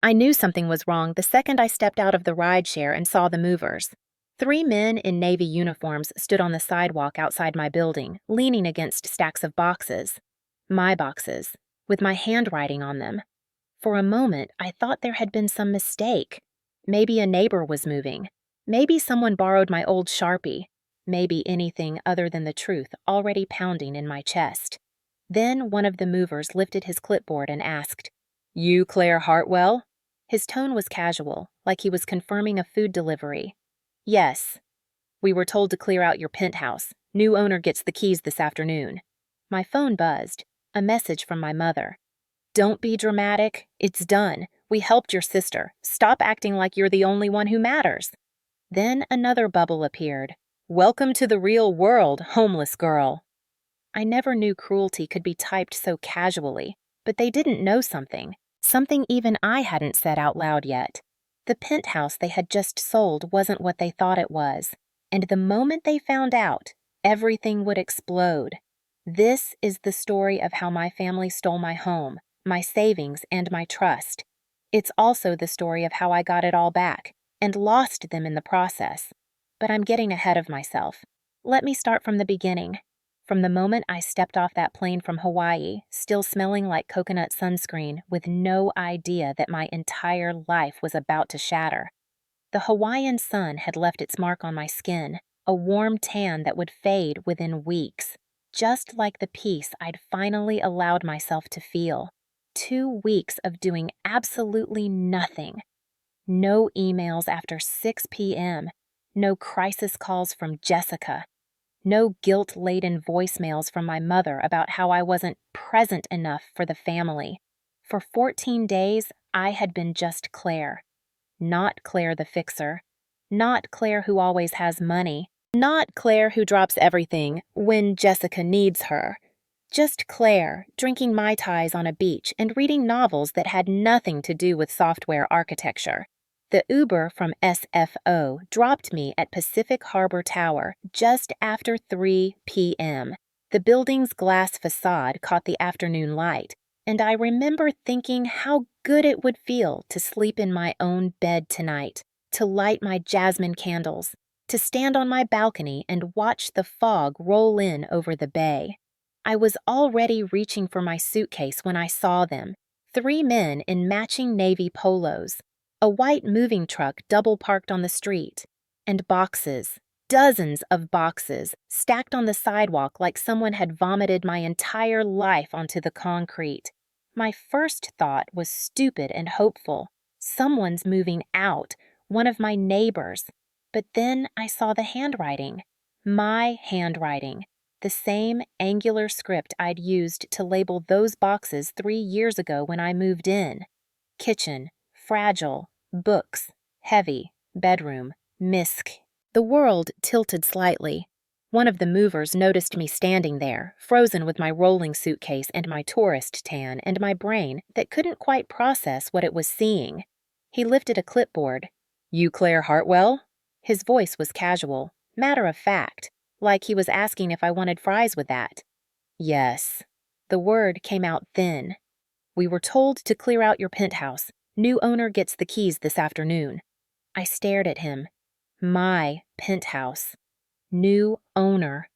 I knew something was wrong the second I stepped out of the rideshare and saw the movers. Three men in Navy uniforms stood on the sidewalk outside my building, leaning against stacks of boxes. My boxes, with my handwriting on them. For a moment, I thought there had been some mistake. Maybe a neighbor was moving. Maybe someone borrowed my old Sharpie. Maybe anything other than the truth already pounding in my chest. Then one of the movers lifted his clipboard and asked, "You Claire Hartwell?" His tone was casual, like he was confirming a food delivery. "Yes. We were told to clear out your penthouse. New owner gets the keys this afternoon." My phone buzzed. A message from my mother. "Don't be dramatic. It's done. We helped your sister. Stop acting like you're the only one who matters." Then another bubble appeared. "Welcome to the real world, homeless girl." I never knew cruelty could be typed so casually, but they didn't know something. Something even I hadn't said out loud yet. The penthouse they had just sold wasn't what they thought it was, and the moment they found out, everything would explode. This is the story of how my family stole my home, my savings, and my trust. It's also the story of how I got it all back, and lost them in the process. But I'm getting ahead of myself. Let me start from the beginning. From the moment I stepped off that plane from Hawaii, still smelling like coconut sunscreen, with no idea that my entire life was about to shatter. The Hawaiian sun had left its mark on my skin, a warm tan that would fade within weeks, just like the peace I'd finally allowed myself to feel. 2 weeks of doing absolutely nothing. No emails after 6 p.m., no crisis calls from Jessica. No guilt-laden voicemails from my mother about how I wasn't present enough for the family. For 14 days, I had been just Claire. Not Claire the fixer. Not Claire who always has money. Not Claire who drops everything when Jessica needs her. Just Claire, drinking Mai Tais on a beach and reading novels that had nothing to do with software architecture. The Uber from SFO dropped me at Pacific Harbor Tower just after 3 p.m. The building's glass facade caught the afternoon light, and I remember thinking how good it would feel to sleep in my own bed tonight, to light my jasmine candles, to stand on my balcony and watch the fog roll in over the bay. I was already reaching for my suitcase when I saw them, 3 men in matching navy polos. A white moving truck double-parked on the street, and boxes, dozens of boxes, stacked on the sidewalk like someone had vomited my entire life onto the concrete. My first thought was stupid and hopeful. Someone's moving out, one of my neighbors. But then I saw the handwriting. My handwriting. The same angular script I'd used to label those boxes 3 years ago when I moved in. Kitchen. Fragile, books, heavy, bedroom, misc. The world tilted slightly. One of the movers noticed me standing there, frozen with my rolling suitcase and my tourist tan and my brain that couldn't quite process what it was seeing. He lifted a clipboard. "You Claire Hartwell?" His voice was casual, matter of fact, like he was asking if I wanted fries with that. "Yes." The word came out thin. "We were told to clear out your penthouse. New owner gets the keys this afternoon." I stared at him. My penthouse. New owner.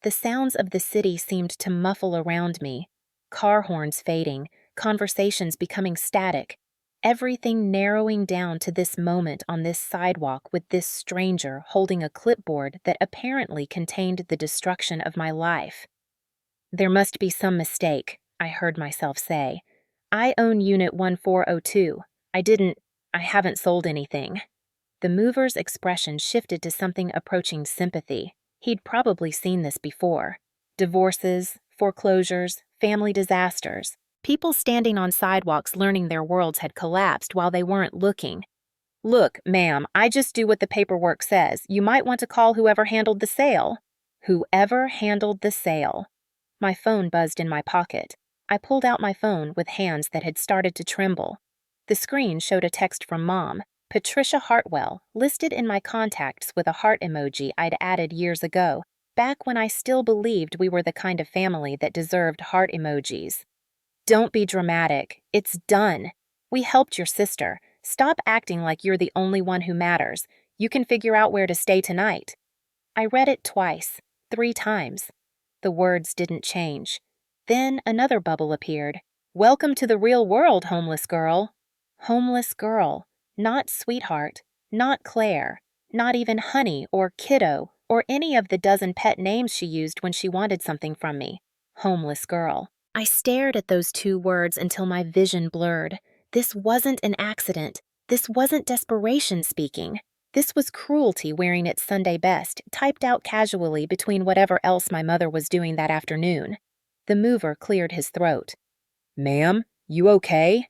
The sounds of the city seemed to muffle around me. Car horns fading, conversations becoming static. Everything narrowing down to this moment on this sidewalk with this stranger holding a clipboard that apparently contained the destruction of my life. "There must be some mistake," I heard myself say. "I own Unit 1402. I haven't sold anything." The mover's expression shifted to something approaching sympathy. He'd probably seen this before. Divorces, foreclosures, family disasters. People standing on sidewalks learning their worlds had collapsed while they weren't looking. "Look, ma'am, I just do what the paperwork says. You might want to call whoever handled the sale." Whoever handled the sale. My phone buzzed in my pocket. I pulled out my phone with hands that had started to tremble. The screen showed a text from Mom, Patricia Hartwell, listed in my contacts with a heart emoji I'd added years ago, back when I still believed we were the kind of family that deserved heart emojis. "Don't be dramatic. It's done." We helped your sister. Stop acting like you're the only one who matters. You can figure out where to stay tonight." I read it twice, 3 times. The words didn't change. Then another bubble appeared. "Welcome to the real world, homeless girl." Homeless girl. Not sweetheart. Not Claire. Not even honey or kiddo or any of the dozen pet names she used when she wanted something from me. Homeless girl. I stared at those 2 words until my vision blurred. This wasn't an accident. This wasn't desperation speaking. This was cruelty wearing its Sunday best, typed out casually between whatever else my mother was doing that afternoon. The mover cleared his throat. "Ma'am, you okay?"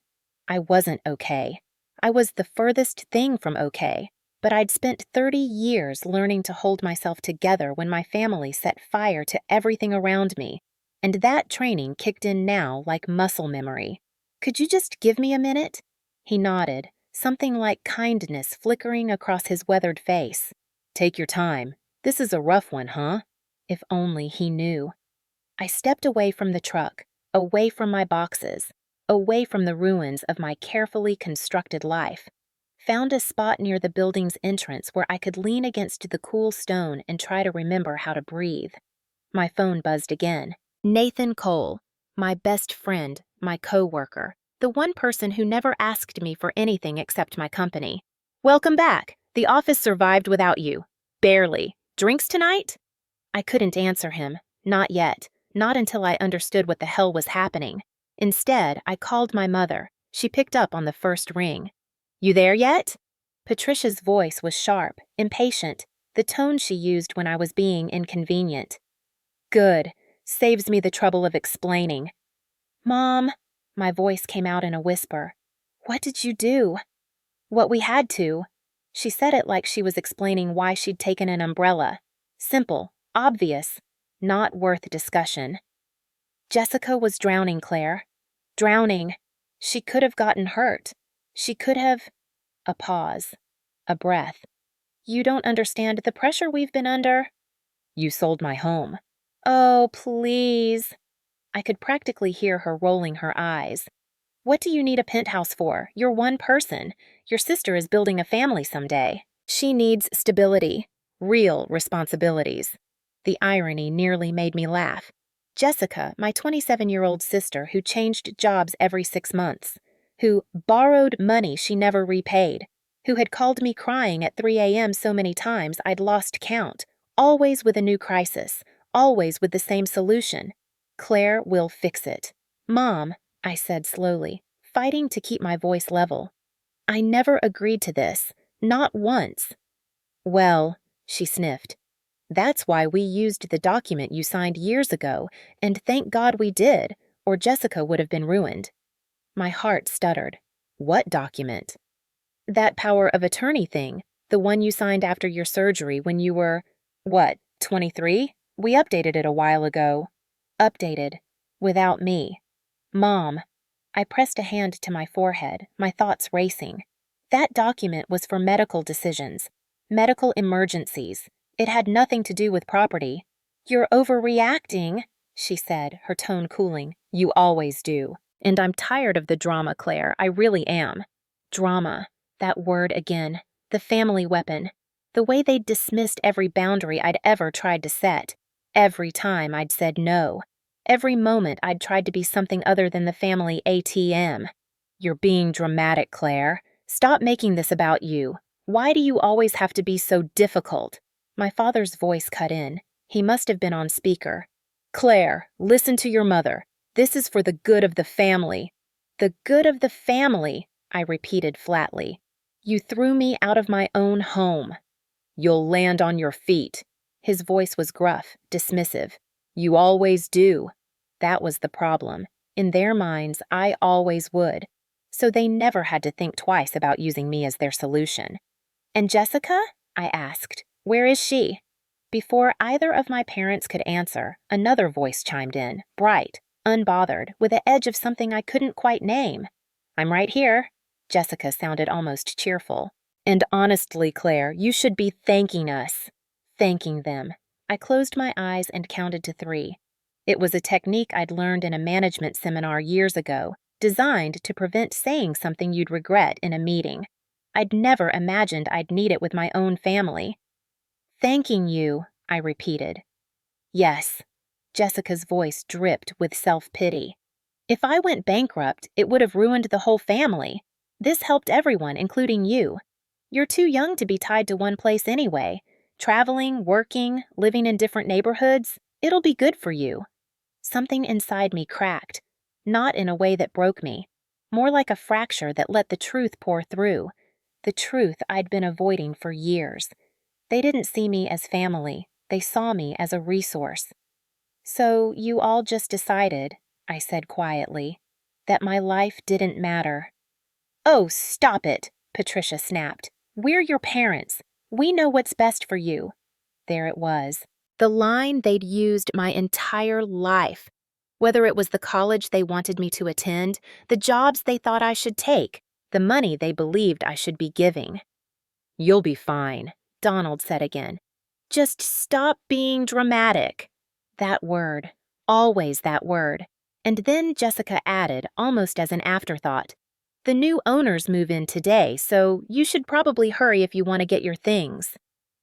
I wasn't okay. I was the furthest thing from okay, but I'd spent 30 years learning to hold myself together when my family set fire to everything around me, and that training kicked in now like muscle memory. "Could you just give me a minute?" He nodded, something like kindness flickering across his weathered face. "Take your time. This is a rough one, huh?" If only he knew. I stepped away from the truck, away from my boxes, away from the ruins of my carefully constructed life. Found a spot near the building's entrance where I could lean against the cool stone and try to remember how to breathe. My phone buzzed again. Nathan Cole, my best friend, my co-worker, the one person who never asked me for anything except my company. "Welcome back. The office survived without you. Barely. Drinks tonight?" I couldn't answer him. Not yet. Not until I understood what the hell was happening. Instead, I called my mother. She picked up on the first ring. "You there yet?" Patricia's voice was sharp, impatient, the tone she used when I was being inconvenient. "Good. Saves me the trouble of explaining." "Mom," my voice came out in a whisper. "What did you do?" "What we had to." She said it like she was explaining why she'd taken an umbrella. Simple, obvious, not worth discussion. "Jessica was drowning, Claire. Drowning. She could have gotten hurt. She could have—" A pause. A breath. "You don't understand the pressure we've been under." "You sold my home." "Oh, please." I could practically hear her rolling her eyes. "What do you need a penthouse for? You're one person. Your sister is building a family someday. She needs stability. Real responsibilities." The irony nearly made me laugh. Jessica, my 27-year-old sister who changed jobs every 6 months, who borrowed money she never repaid, who had called me crying at 3 a.m. so many times I'd lost count, always with a new crisis, always with the same solution. "Claire will fix it." "Mom," I said slowly, fighting to keep my voice level, "I never agreed to this. Not once." "Well," she sniffed, "that's why we used the document you signed years ago, and thank God we did, or Jessica would have been ruined." My heart stuttered. "What document?" "That power of attorney thing, the one you signed after your surgery when you were, 23? We updated it a while ago." Updated. Without me. "Mom." I pressed a hand to my forehead, my thoughts racing. That document was for medical decisions, medical emergencies. It had nothing to do with property. "You're overreacting," she said, her tone cooling. "You always do. And I'm tired of the drama, Claire. I really am." Drama. That word again. The family weapon. The way they'd dismissed every boundary I'd ever tried to set. Every time I'd said no. Every moment I'd tried to be something other than the family ATM. "You're being dramatic, Claire. Stop making this about you. Why do you always have to be so difficult?" My father's voice cut in. He must have been on speaker. "Claire, listen to your mother. This is for the good of the family." "The good of the family," I repeated flatly. "You threw me out of my own home." "You'll land on your feet." His voice was gruff, dismissive. "You always do." That was the problem. In their minds, I always would. So they never had to think twice about using me as their solution. "And Jessica?" I asked. "Where is she?" Before either of my parents could answer, another voice chimed in, bright, unbothered, with the edge of something I couldn't quite name. "I'm right here." Jessica sounded almost cheerful. "And honestly, Claire, you should be thanking us." Thanking them. I closed my eyes and counted to 3. It was a technique I'd learned in a management seminar years ago, designed to prevent saying something you'd regret in a meeting. I'd never imagined I'd need it with my own family. "Thanking you," I repeated. "Yes." Jessica's voice dripped with self-pity. "If I went bankrupt, it would have ruined the whole family. This helped everyone, including you. You're too young to be tied to one place anyway. Traveling, working, living in different neighborhoods, it'll be good for you." Something inside me cracked, not in a way that broke me, more like a fracture that let the truth pour through, the truth I'd been avoiding for years. They didn't see me as family, they saw me as a resource. "So you all just decided," I said quietly, "that my life didn't matter." "Oh, stop it," Patricia snapped. "We're your parents. We know what's best for you." There it was, the line they'd used my entire life. Whether it was the college they wanted me to attend, the jobs they thought I should take, the money they believed I should be giving. "You'll be fine," Donald said again. "Just stop being dramatic." That word, always that word. And then Jessica added, almost as an afterthought, "The new owners move in today, so you should probably hurry if you want to get your things."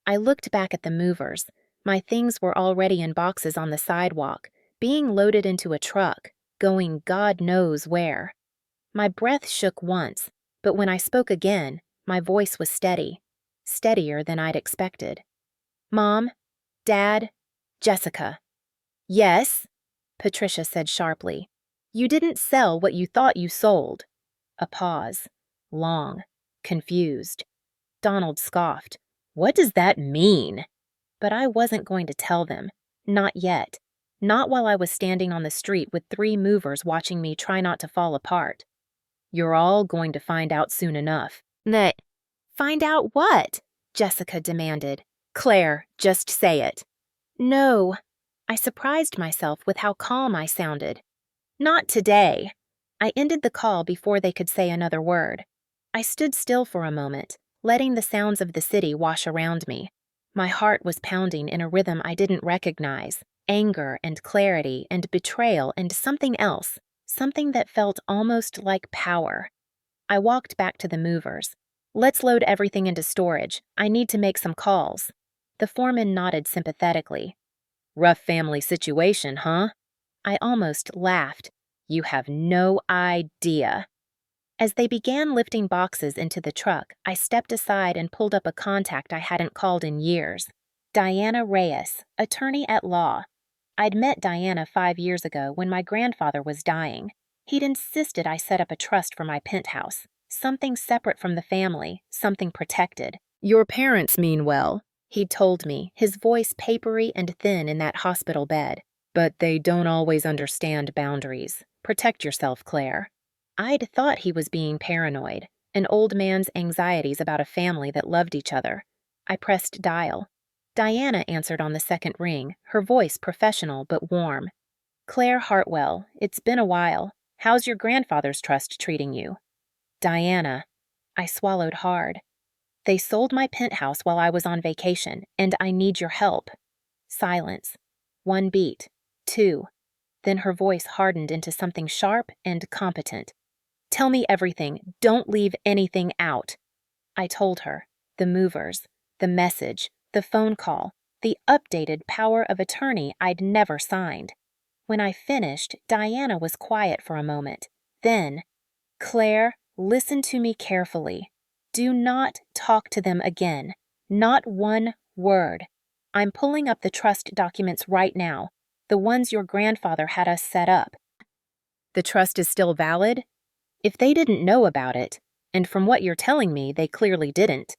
I looked back at the movers. My things were already in boxes on the sidewalk, being loaded into a truck, going God knows where. My breath shook once, but when I spoke again, my voice was steady, steadier than I'd expected. "Mom, Dad, Jessica." "Yes," Patricia said sharply. "You didn't sell what you thought you sold." A pause. Long. Confused. Donald scoffed. "What does that mean?" But I wasn't going to tell them. Not yet. Not while I was standing on the street with 3 movers watching me try not to fall apart. "You're all going to find out soon enough." "That find out what?" Jessica demanded. "Claire, just say it." "No." I surprised myself with how calm I sounded. "Not today." I ended the call before they could say another word. I stood still for a moment, letting the sounds of the city wash around me. My heart was pounding in a rhythm I didn't recognize, anger and clarity and betrayal and something else, something that felt almost like power. I walked back to the movers. "Let's load everything into storage. I need to make some calls." The foreman nodded sympathetically. "Rough family situation, huh?" I almost laughed. "You have no idea." As they began lifting boxes into the truck, I stepped aside and pulled up a contact I hadn't called in years. Diana Reyes, attorney at law. I'd met Diana 5 years ago when my grandfather was dying. He'd insisted I set up a trust for my penthouse, something separate from the family, something protected. "Your parents mean well," he'd told me, his voice papery and thin in that hospital bed. "But they don't always understand boundaries. Protect yourself, Claire." I'd thought he was being paranoid, an old man's anxieties about a family that loved each other. I pressed dial. Diana answered on the second ring, her voice professional but warm. "Claire Hartwell, it's been a while. How's your grandfather's trust treating you?" "Diana." I swallowed hard. "They sold my penthouse while I was on vacation, and I need your help." Silence. 1 beat. 2. Then her voice hardened into something sharp and competent. "Tell me everything. Don't leave anything out." I told her. The movers. The message. The phone call. The updated power of attorney I'd never signed. When I finished, Diana was quiet for a moment. Then, "Claire, listen to me carefully. Do not talk to them again. Not one word. I'm pulling up the trust documents right now, the ones your grandfather had us set up." "The trust is still valid?" "If they didn't know about it, and from what you're telling me, they clearly didn't,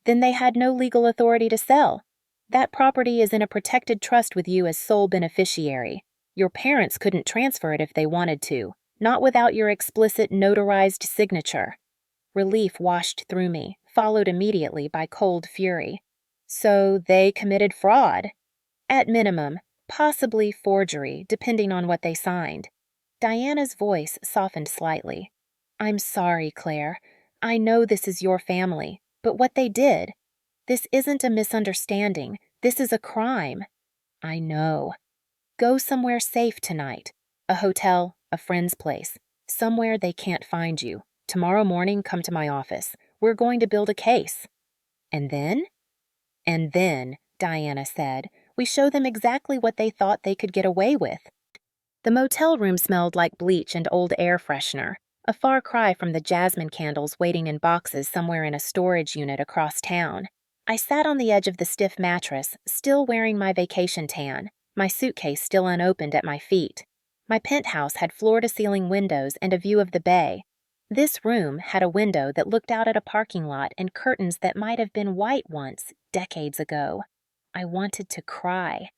then they had no legal authority to sell. That property is in a protected trust with you as sole beneficiary. Your parents couldn't transfer it if they wanted to, not without your explicit notarized signature." Relief washed through me, followed immediately by cold fury. "So they committed fraud?" "At minimum, possibly forgery, depending on what they signed." Diana's voice softened slightly. "I'm sorry, Claire. I know this is your family, but what they did, this isn't a misunderstanding. This is a crime." "I know." "Go somewhere safe tonight. A hotel, a friend's place. Somewhere they can't find you. Tomorrow morning, come to my office. We're going to build a case. And then? And then, Diana said, we show them exactly what they thought they could get away with. The motel room smelled like bleach and old air freshener, a far cry from the jasmine candles waiting in boxes somewhere in a storage unit across town. I sat on the edge of the stiff mattress, still wearing my vacation tan, my suitcase still unopened at my feet. My penthouse had floor-to-ceiling windows and a view of the bay. This room had a window that looked out at a parking lot and curtains that might have been white once, decades ago. I wanted to cry.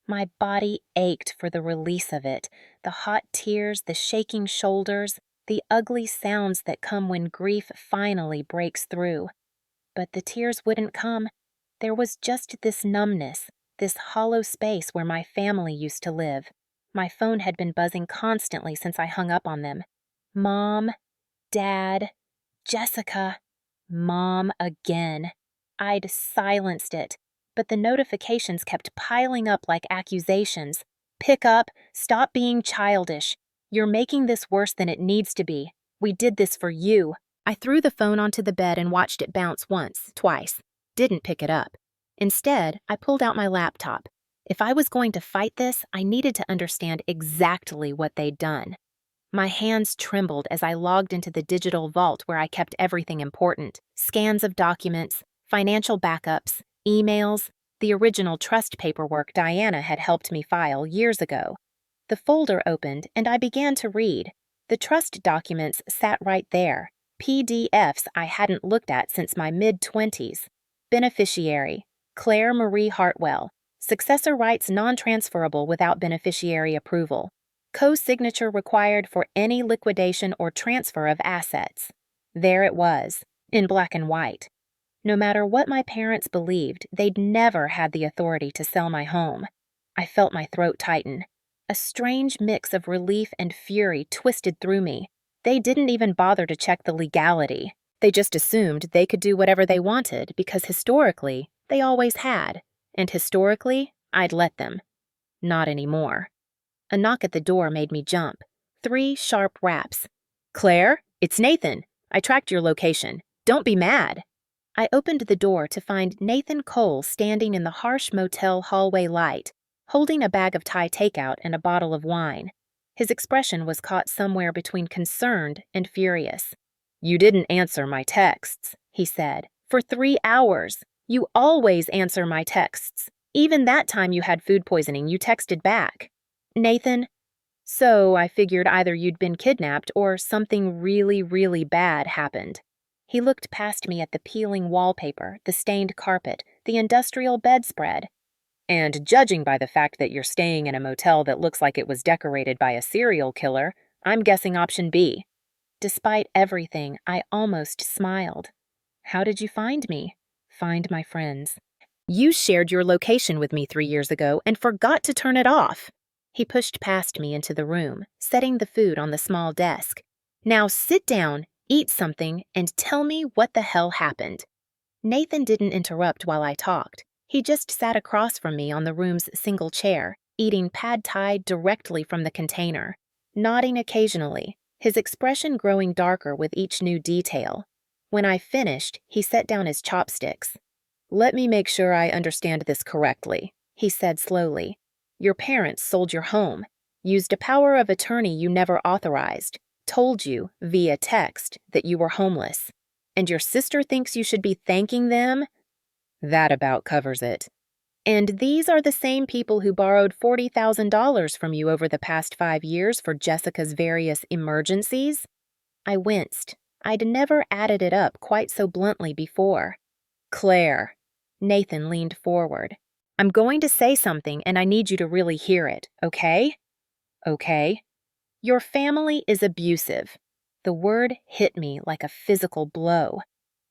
My body ached for the release of it, the hot tears, the shaking shoulders, the ugly sounds that come when grief finally breaks through. But the tears wouldn't come. There was just this numbness, this hollow space where my family used to live. My phone had been buzzing constantly since I hung up on them. Mom, Dad, Jessica, Mom again. I'd silenced it, but the notifications kept piling up like accusations. Pick up, stop being childish. You're making this worse than it needs to be. We did this for you. I threw the phone onto the bed and watched it bounce once, twice. Didn't pick it up. Instead, I pulled out my laptop. If I was going to fight this, I needed to understand exactly what they'd done. My hands trembled as I logged into the digital vault where I kept everything important. Scans of documents, financial backups, emails, the original trust paperwork Diana had helped me file years ago. The folder opened and I began to read. The trust documents sat right there, PDFs I hadn't looked at since my mid-20s. Beneficiary, Claire Marie Hartwell. Successor rights non-transferable without beneficiary approval. Co-signature required for any liquidation or transfer of assets. There it was, in black and white. No matter what my parents believed, they'd never had the authority to sell my home. I felt my throat tighten. A strange mix of relief and fury twisted through me. They didn't even bother to check the legality. They just assumed they could do whatever they wanted because historically, they always had. And historically, I'd let them. Not anymore. A knock at the door made me jump. 3 sharp raps. Claire, it's Nathan. I tracked your location. Don't be mad. I opened the door to find Nathan Cole standing in the harsh motel hallway light, holding a bag of Thai takeout and a bottle of wine. His expression was caught somewhere between concerned and furious. You didn't answer my texts, he said. For 3 hours. You always answer my texts. Even that time you had food poisoning, you texted back. Nathan, so I figured either you'd been kidnapped or something really, really bad happened. He looked past me at the peeling wallpaper, the stained carpet, the industrial bedspread. And judging by the fact that you're staying in a motel that looks like it was decorated by a serial killer, I'm guessing option B. Despite everything, I almost smiled. How did you find me? Find my friends. You shared your location with me 3 years ago and forgot to turn it off. He pushed past me into the room, setting the food on the small desk. Now sit down, eat something, and tell me what the hell happened. Nathan didn't interrupt while I talked. He just sat across from me on the room's single chair, eating pad thai directly from the container, nodding occasionally, his expression growing darker with each new detail. When I finished, he set down his chopsticks. Let me make sure I understand this correctly, he said slowly. Your parents sold your home, used a power of attorney you never authorized, told you, via text, that you were homeless. And your sister thinks you should be thanking them? That about covers it. And these are the same people who borrowed $40,000 from you over the past 5 years for Jessica's various emergencies? I winced. I'd never added it up quite so bluntly before. Claire. Nathan leaned forward. I'm going to say something and I need you to really hear it, okay? Okay. Your family is abusive. The word hit me like a physical blow.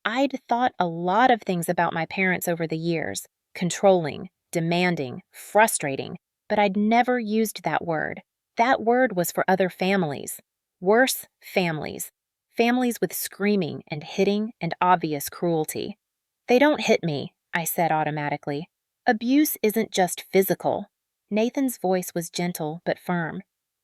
I'd thought a lot of things about my parents over the years. Controlling, demanding, frustrating, but I'd never used that word. That word was for other families. Worse, families. Families with screaming and hitting and obvious cruelty. They don't hit me, I said automatically. Abuse isn't just physical. Nathan's voice was gentle but firm.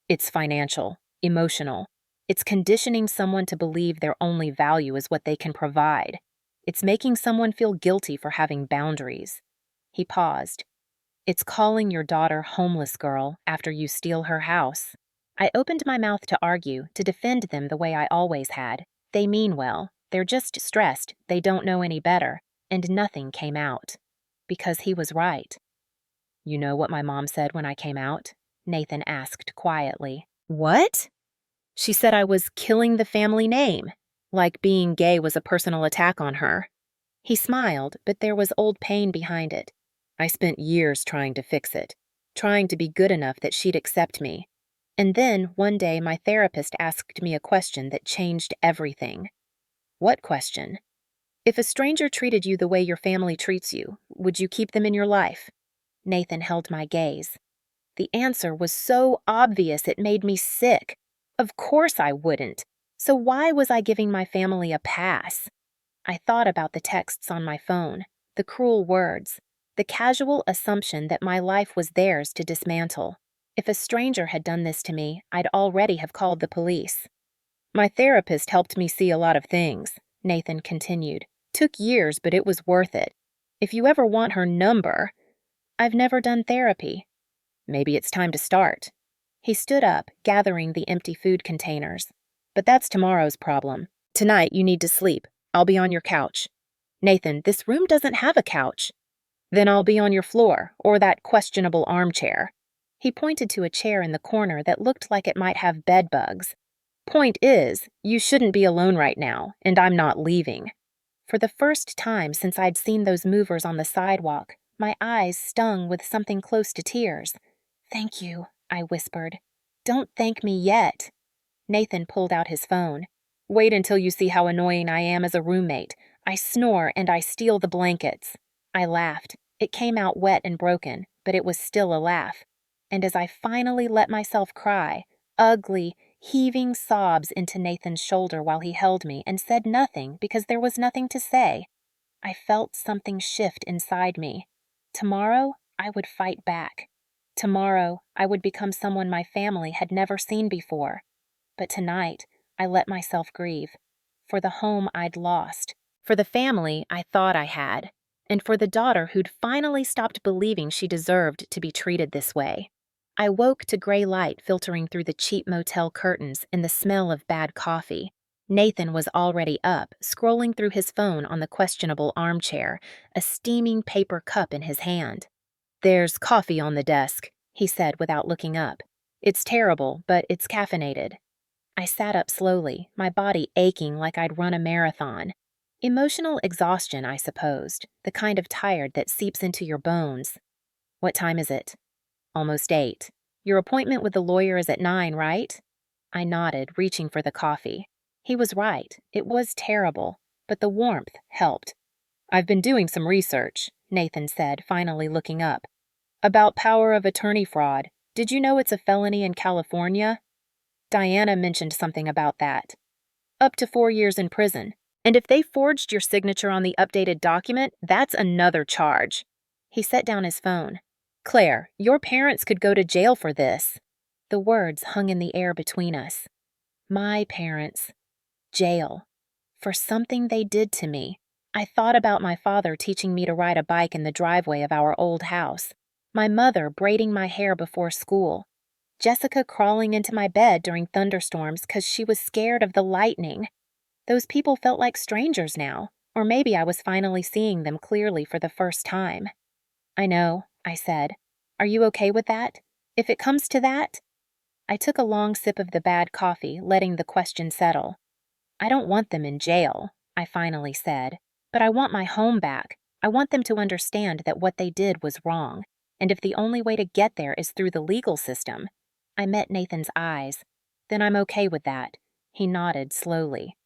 It's financial, emotional. It's conditioning someone to believe their only value is what they can provide. It's making someone feel guilty for having boundaries. He paused. It's calling your daughter homeless girl after you steal her house. I opened my mouth to argue, to defend them the way I always had. They mean well. They're just stressed. They don't know any better. And nothing came out. Because he was right. You know what my mom said when I came out? Nathan asked quietly. What? She said I was killing the family name, like being gay was a personal attack on her. He smiled, but there was old pain behind it. I spent years trying to fix it, trying to be good enough that she'd accept me. And then, one day, my therapist asked me a question that changed everything. What question? If a stranger treated you the way your family treats you, would you keep them in your life? Nathan held my gaze. The answer was so obvious it made me sick. Of course I wouldn't. So why was I giving my family a pass? I thought about the texts on my phone, the cruel words, the casual assumption that my life was theirs to dismantle. If a stranger had done this to me, I'd already have called the police. My therapist helped me see a lot of things, Nathan continued. Took years, but it was worth it. If you ever want her number, I've never done therapy. Maybe it's time to start. He stood up, gathering the empty food containers. But that's tomorrow's problem. Tonight you need to sleep. I'll be on your couch. Nathan, this room doesn't have a couch. Then I'll be on your floor, or that questionable armchair. He pointed to a chair in the corner that looked like it might have bed bugs. Point is, you shouldn't be alone right now, and I'm not leaving. For the first time since I'd seen those movers on the sidewalk, my eyes stung with something close to tears. Thank you, I whispered. Don't thank me yet. Nathan pulled out his phone. Wait until you see how annoying I am as a roommate. I snore and I steal the blankets. I laughed. It came out wet and broken, but it was still a laugh. And as I finally let myself cry, ugly, heaving sobs into Nathan's shoulder while he held me and said nothing because there was nothing to say, I felt something shift inside me. Tomorrow, I would fight back. Tomorrow, I would become someone my family had never seen before. But tonight, I let myself grieve. For the home I'd lost. For the family I thought I had. And for the daughter who'd finally stopped believing she deserved to be treated this way. I woke to gray light filtering through the cheap motel curtains and the smell of bad coffee. Nathan was already up, scrolling through his phone on the questionable armchair, a steaming paper cup in his hand. There's coffee on the desk, he said without looking up. It's terrible, but it's caffeinated. I sat up slowly, my body aching like I'd run a marathon. Emotional exhaustion, I supposed, the kind of tired that seeps into your bones. What time is it? Almost 8. Your appointment with the lawyer is at 9, right? I nodded, reaching for the coffee. He was right. It was terrible, but the warmth helped. I've been doing some research, Nathan said, finally looking up. About power of attorney fraud. Did you know it's a felony in California? Diana mentioned something about that. Up to 4 years in prison. And if they forged your signature on the updated document, that's another charge. He set down his phone. Claire, your parents could go to jail for this. The words hung in the air between us. My parents. Jail. For something they did to me. I thought about my father teaching me to ride a bike in the driveway of our old house. My mother braiding my hair before school. Jessica crawling into my bed during thunderstorms because she was scared of the lightning. Those people felt like strangers now, or maybe I was finally seeing them clearly for the first time. I know, I said. Are you okay with that? If it comes to that? I took a long sip of the bad coffee, letting the question settle. I don't want them in jail, I finally said, but I want my home back. I want them to understand that what they did was wrong, and if the only way to get there is through the legal system. I met Nathan's eyes. Then I'm okay with that. He nodded slowly.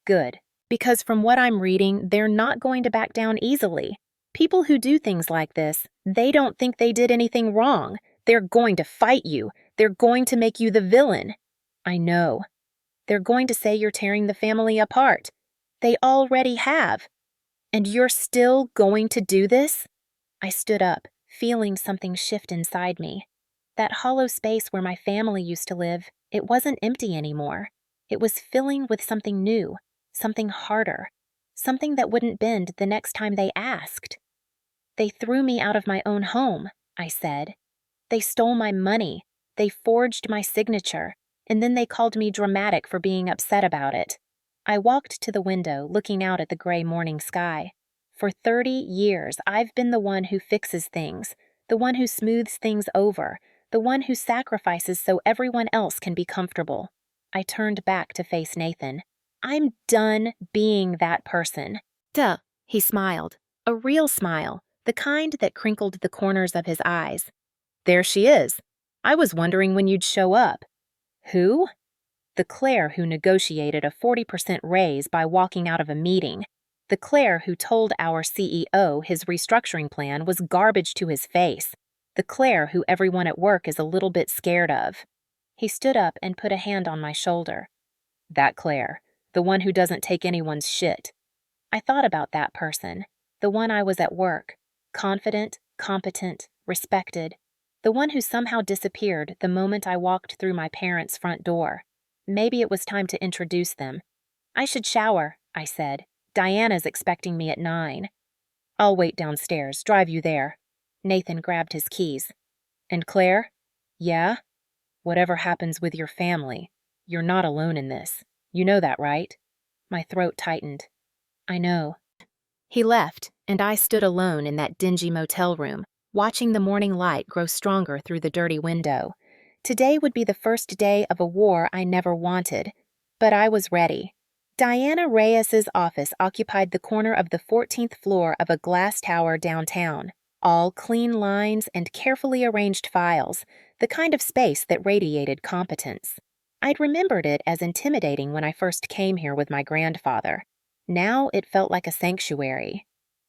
Good, because from what I'm reading, they're not going to back down easily. People who do things like this, they don't think they did anything wrong. They're going to fight you. They're going to make you the villain. I know. They're going to say you're tearing the family apart. They already have. And you're still going to do this? I stood up, feeling something shift inside me. That hollow space where my family used to live, it wasn't empty anymore. It was filling with something new, something harder, something that wouldn't bend the next time they asked. "They threw me out of my own home," I said. "They stole my money, they forged my signature, and then they called me dramatic for being upset about it." I walked to the window, looking out at the gray morning sky. For 30 years, I've been the one who fixes things, the one who smooths things over, the one who sacrifices so everyone else can be comfortable. I turned back to face Nathan. "I'm done being that person." "Duh," he smiled. A real smile, the kind that crinkled the corners of his eyes. "There she is. I was wondering when you'd show up." "Who?" "The Claire who negotiated a 40% raise by walking out of a meeting. The Claire who told our CEO his restructuring plan was garbage to his face. The Claire who everyone at work is a little bit scared of." He stood up and put a hand on my shoulder. "That Claire, the one who doesn't take anyone's shit." I thought about that person, the one I was at work, confident, competent, respected, the one who somehow disappeared the moment I walked through my parents' front door. Maybe it was time to introduce them. "I should shower," I said. "Diana's expecting me at 9. "I'll wait downstairs, drive you there." Nathan grabbed his keys. "And Claire?" "Yeah?" "Whatever happens with your family, you're not alone in this. You know that, right?" My throat tightened. "I know." He left, and I stood alone in that dingy motel room, watching the morning light grow stronger through the dirty window. Today would be the first day of a war I never wanted, but I was ready. Diana Reyes's office occupied the corner of the 14th floor of a glass tower downtown, all clean lines and carefully arranged files, the kind of space that radiated competence. I'd remembered it as intimidating when I first came here with my grandfather. Now it felt like a sanctuary.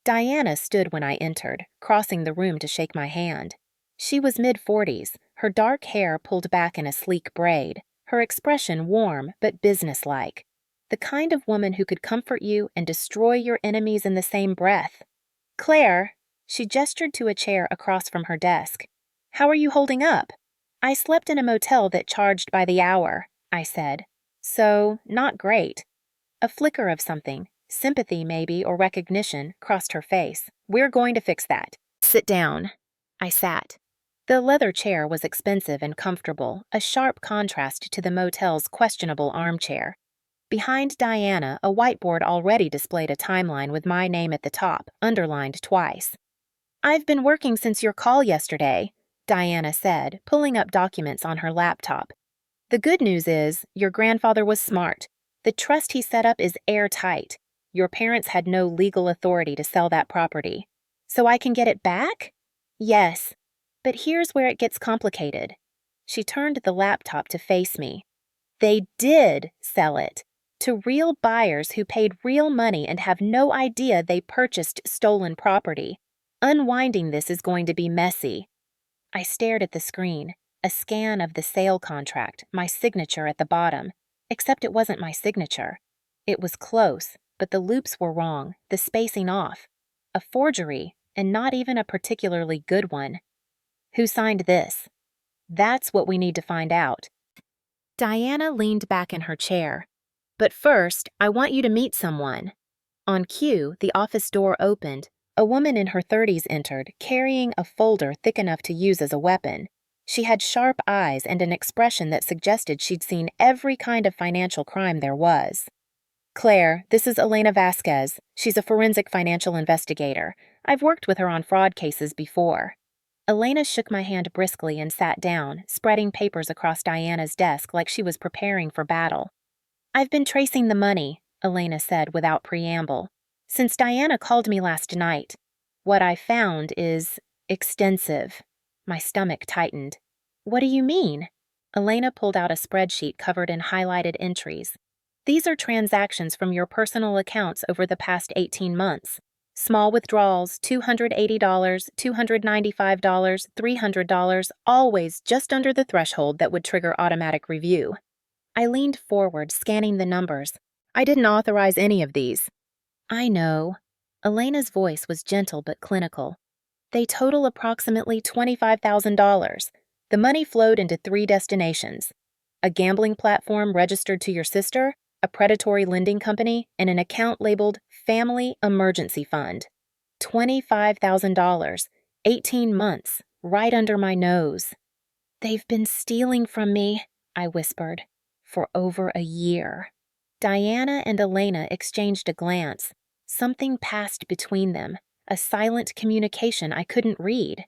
Diana stood when I entered, crossing the room to shake my hand. She was mid-40s, her dark hair pulled back in a sleek braid, her expression warm but businesslike. The kind of woman who could comfort you and destroy your enemies in the same breath. "Claire," she gestured to a chair across from her desk. "How are you holding up?" "I slept in a motel that charged by the hour," I said. "So, not great." A flicker of something, sympathy maybe or recognition, crossed her face. "We're going to fix that. Sit down." I sat. The leather chair was expensive and comfortable, a sharp contrast to the motel's questionable armchair. Behind Diana, a whiteboard already displayed a timeline with my name at the top, underlined twice. "I've been working since your call yesterday," Diana said, pulling up documents on her laptop. "The good news is, your grandfather was smart. The trust he set up is airtight. Your parents had no legal authority to sell that property. So I can get it back?" "Yes. But here's where it gets complicated." She turned the laptop to face me. "They did sell it. To real buyers who paid real money and have no idea they purchased stolen property. Unwinding this is going to be messy." I stared at the screen, a scan of the sale contract, my signature at the bottom, except it wasn't my signature. It was close, but the loops were wrong, the spacing off. A forgery, and not even a particularly good one. Who signed this? That's what we need to find out. Diana leaned back in her chair. "But first, I want you to meet someone." On cue, the office door opened. A woman in her 30s entered, carrying a folder thick enough to use as a weapon. She had sharp eyes and an expression that suggested she'd seen every kind of financial crime there was. "Claire, this is Elena Vasquez. She's a forensic financial investigator. I've worked with her on fraud cases before." Elena shook my hand briskly and sat down, spreading papers across Diana's desk like she was preparing for battle. "I've been tracing the money," Elena said without preamble, "since Diana called me last night. What I found is extensive." My stomach tightened. "What do you mean?" Elena pulled out a spreadsheet covered in highlighted entries. "These are transactions from your personal accounts over the past 18 months. Small withdrawals, $280, $295, $300, always just under the threshold that would trigger automatic review." I leaned forward, scanning the numbers. "I didn't authorize any of these." "I know." Elena's voice was gentle but clinical. "They total approximately $25,000. The money flowed into 3 destinations. A gambling platform registered to your sister, a predatory lending company, and an account labeled Family Emergency Fund. $25,000, 18 months, right under my nose. They've been stealing from me, I whispered, for over a year. Diana and Elena exchanged a glance. Something passed between them, a silent communication I couldn't read.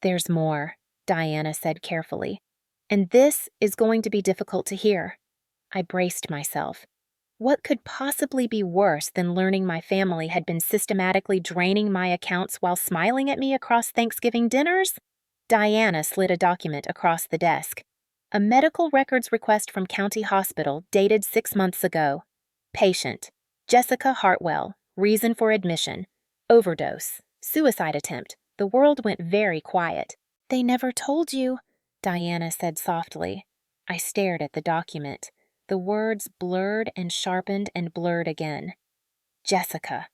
There's more, Diana said carefully. And this is going to be difficult to hear. I braced myself. What could possibly be worse than learning my family had been systematically draining my accounts while smiling at me across Thanksgiving dinners? Diana slid a document across the desk. A medical records request from County Hospital dated 6 months ago. Patient, Jessica Hartwell, reason for admission. Overdose, suicide attempt. The world went very quiet. They never told you, Diana said softly. I stared at the document. The words blurred and sharpened and blurred again. Jessica.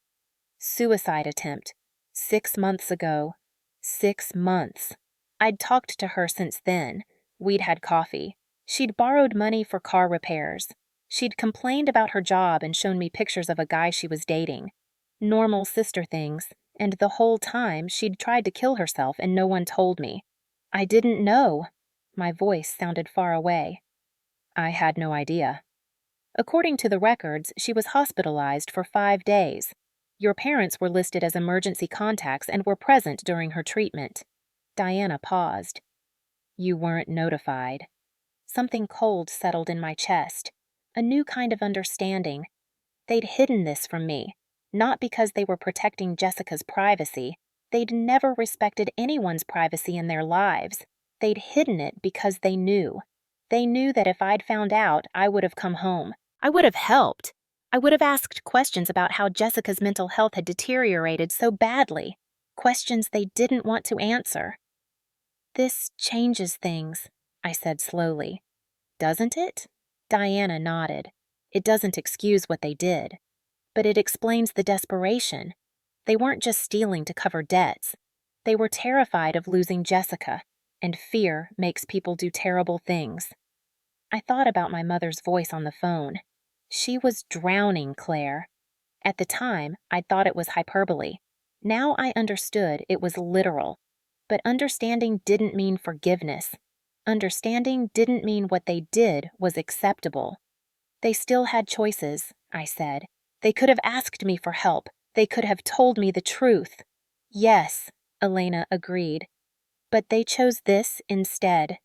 Suicide attempt. 6 months ago. 6 months. I'd talked to her since then. We'd had coffee. She'd borrowed money for car repairs. She'd complained about her job and shown me pictures of a guy she was dating. Normal sister things, and the whole time she'd tried to kill herself and no one told me. I didn't know. My voice sounded far away. I had no idea. According to the records, she was hospitalized for 5 days. Your parents were listed as emergency contacts and were present during her treatment. Diana paused. You weren't notified. Something cold settled in my chest. A new kind of understanding. They'd hidden this from me, not because they were protecting Jessica's privacy. They'd never respected anyone's privacy in their lives. They'd hidden it because they knew. They knew that if I'd found out, I would have come home. I would have helped. I would have asked questions about how Jessica's mental health had deteriorated so badly. Questions they didn't want to answer. This changes things, I said slowly. Doesn't it? Diana nodded. It doesn't excuse what they did. But it explains the desperation. They weren't just stealing to cover debts. They were terrified of losing Jessica, and fear makes people do terrible things. I thought about my mother's voice on the phone. She was drowning Claire. At the time, I'd thought it was hyperbole. Now I understood it was literal. But understanding didn't mean forgiveness. Understanding didn't mean what they did was acceptable. They still had choices, I said. They could have asked me for help. They could have told me the truth. Yes, Elena agreed. But they chose this instead.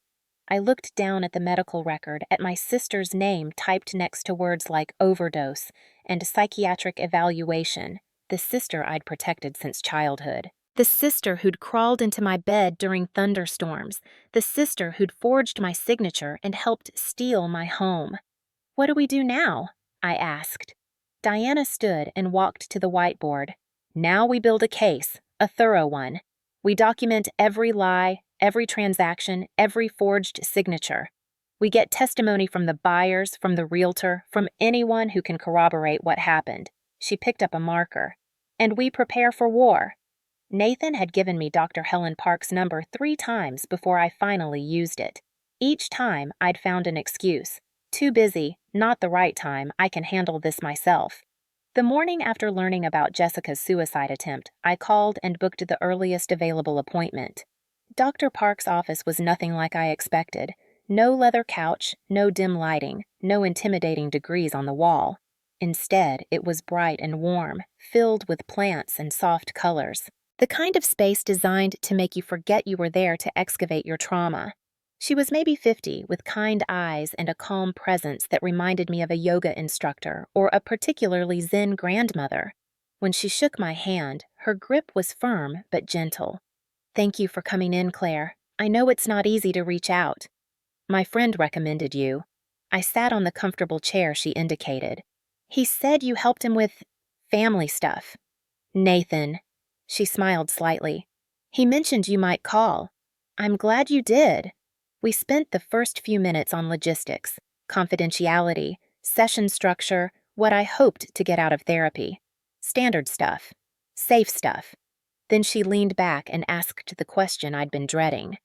I looked down at the medical record, at my sister's name typed next to words like overdose and psychiatric evaluation, the sister I'd protected since childhood. The sister who'd crawled into my bed during thunderstorms, the sister who'd forged my signature and helped steal my home. What do we do now? I asked. Diana stood and walked to the whiteboard. Now we build a case, a thorough one. We document every lie, every transaction, every forged signature. We get testimony from the buyers, from the realtor, from anyone who can corroborate what happened. She picked up a marker. And we prepare for war. Nathan had given me Dr. Helen Park's number 3 times before I finally used it. Each time, I'd found an excuse. Too busy, not the right time, I can handle this myself. The morning after learning about Jessica's suicide attempt, I called and booked the earliest available appointment. Dr. Park's office was nothing like I expected. No leather couch, no dim lighting, no intimidating degrees on the wall. Instead, it was bright and warm, filled with plants and soft colors. The kind of space designed to make you forget you were there to excavate your trauma. She was maybe 50, with kind eyes and a calm presence that reminded me of a yoga instructor or a particularly zen grandmother. When she shook my hand, her grip was firm but gentle. Thank you for coming in, Claire. I know it's not easy to reach out. My friend recommended you. I sat on the comfortable chair she indicated. He said you helped him with family stuff. Nathan. She smiled slightly. He mentioned you might call. I'm glad you did. We spent the first few minutes on logistics, confidentiality, session structure, what I hoped to get out of therapy. Standard stuff. Safe stuff. Then she leaned back and asked the question I'd been dreading.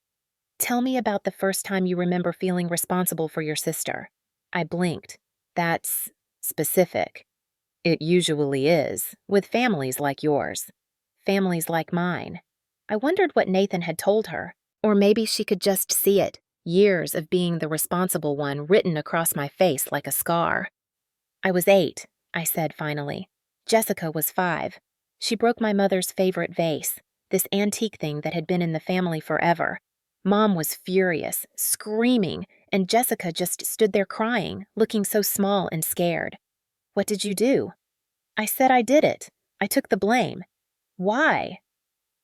Tell me about the first time you remember feeling responsible for your sister. I blinked. That's specific. It usually is, with families like yours. Families like mine. I wondered what Nathan had told her. Or maybe she could just see it, years of being the responsible one written across my face like a scar. I was 8, I said finally. Jessica was 5. She broke my mother's favorite vase, this antique thing that had been in the family forever. Mom was furious, screaming, and Jessica just stood there crying, looking so small and scared. What did you do? I said I did it. I took the blame. Why?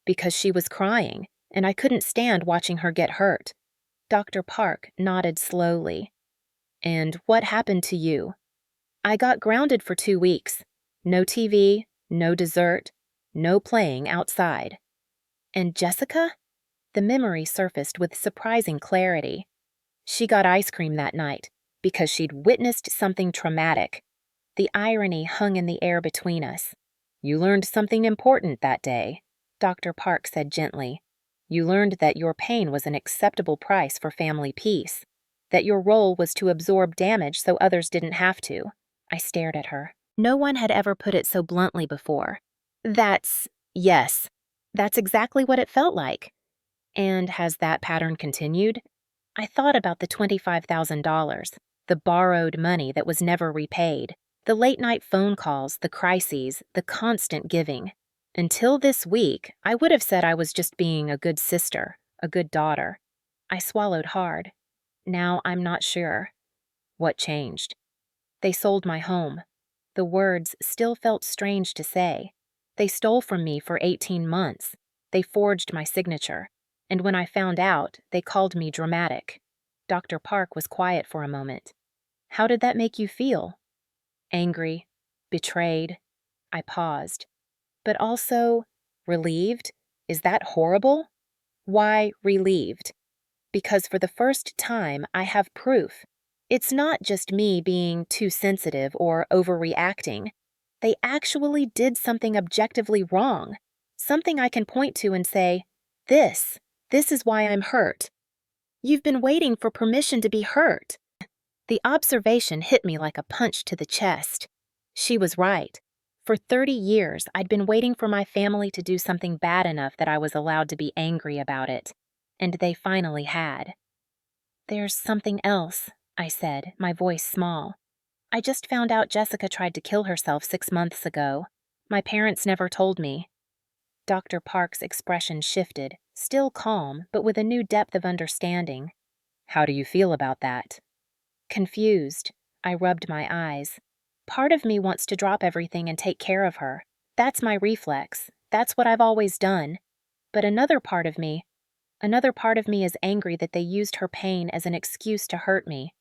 Because she was crying, and I couldn't stand watching her get hurt. Dr. Park nodded slowly. And what happened to you? I got grounded for 2 weeks. No TV, no dessert, no playing outside. And Jessica? The memory surfaced with surprising clarity. She got ice cream that night because she'd witnessed something traumatic. The irony hung in the air between us. You learned something important that day, Dr. Park said gently. You learned that your pain was an acceptable price for family peace, that your role was to absorb damage so others didn't have to. I stared at her. No one had ever put it so bluntly before. Yes, that's exactly what it felt like. And has that pattern continued? I thought about the $25,000, the borrowed money that was never repaid, the late-night phone calls, the crises, the constant giving. Until this week, I would have said I was just being a good sister, a good daughter. I swallowed hard. Now I'm not sure. What changed? They sold my home. The words still felt strange to say. They stole from me for 18 months. They forged my signature. And when I found out, they called me dramatic. Dr. Park was quiet for a moment. How did that make you feel? Angry, betrayed. I paused. But also, relieved? Is that horrible? Why relieved? Because for the first time, I have proof. It's not just me being too sensitive or overreacting. They actually did something objectively wrong. Something I can point to and say, This is why I'm hurt. You've been waiting for permission to be hurt. The observation hit me like a punch to the chest. She was right. For 30 years, I'd been waiting for my family to do something bad enough that I was allowed to be angry about it. And they finally had. There's something else, I said, my voice small. I just found out Jessica tried to kill herself 6 months ago. My parents never told me. Dr. Park's expression shifted, still calm, but with a new depth of understanding. How do you feel about that? Confused. I rubbed my eyes. Part of me wants to drop everything and take care of her. That's my reflex. That's what I've always done. But another part of me is angry that they used her pain as an excuse to hurt me.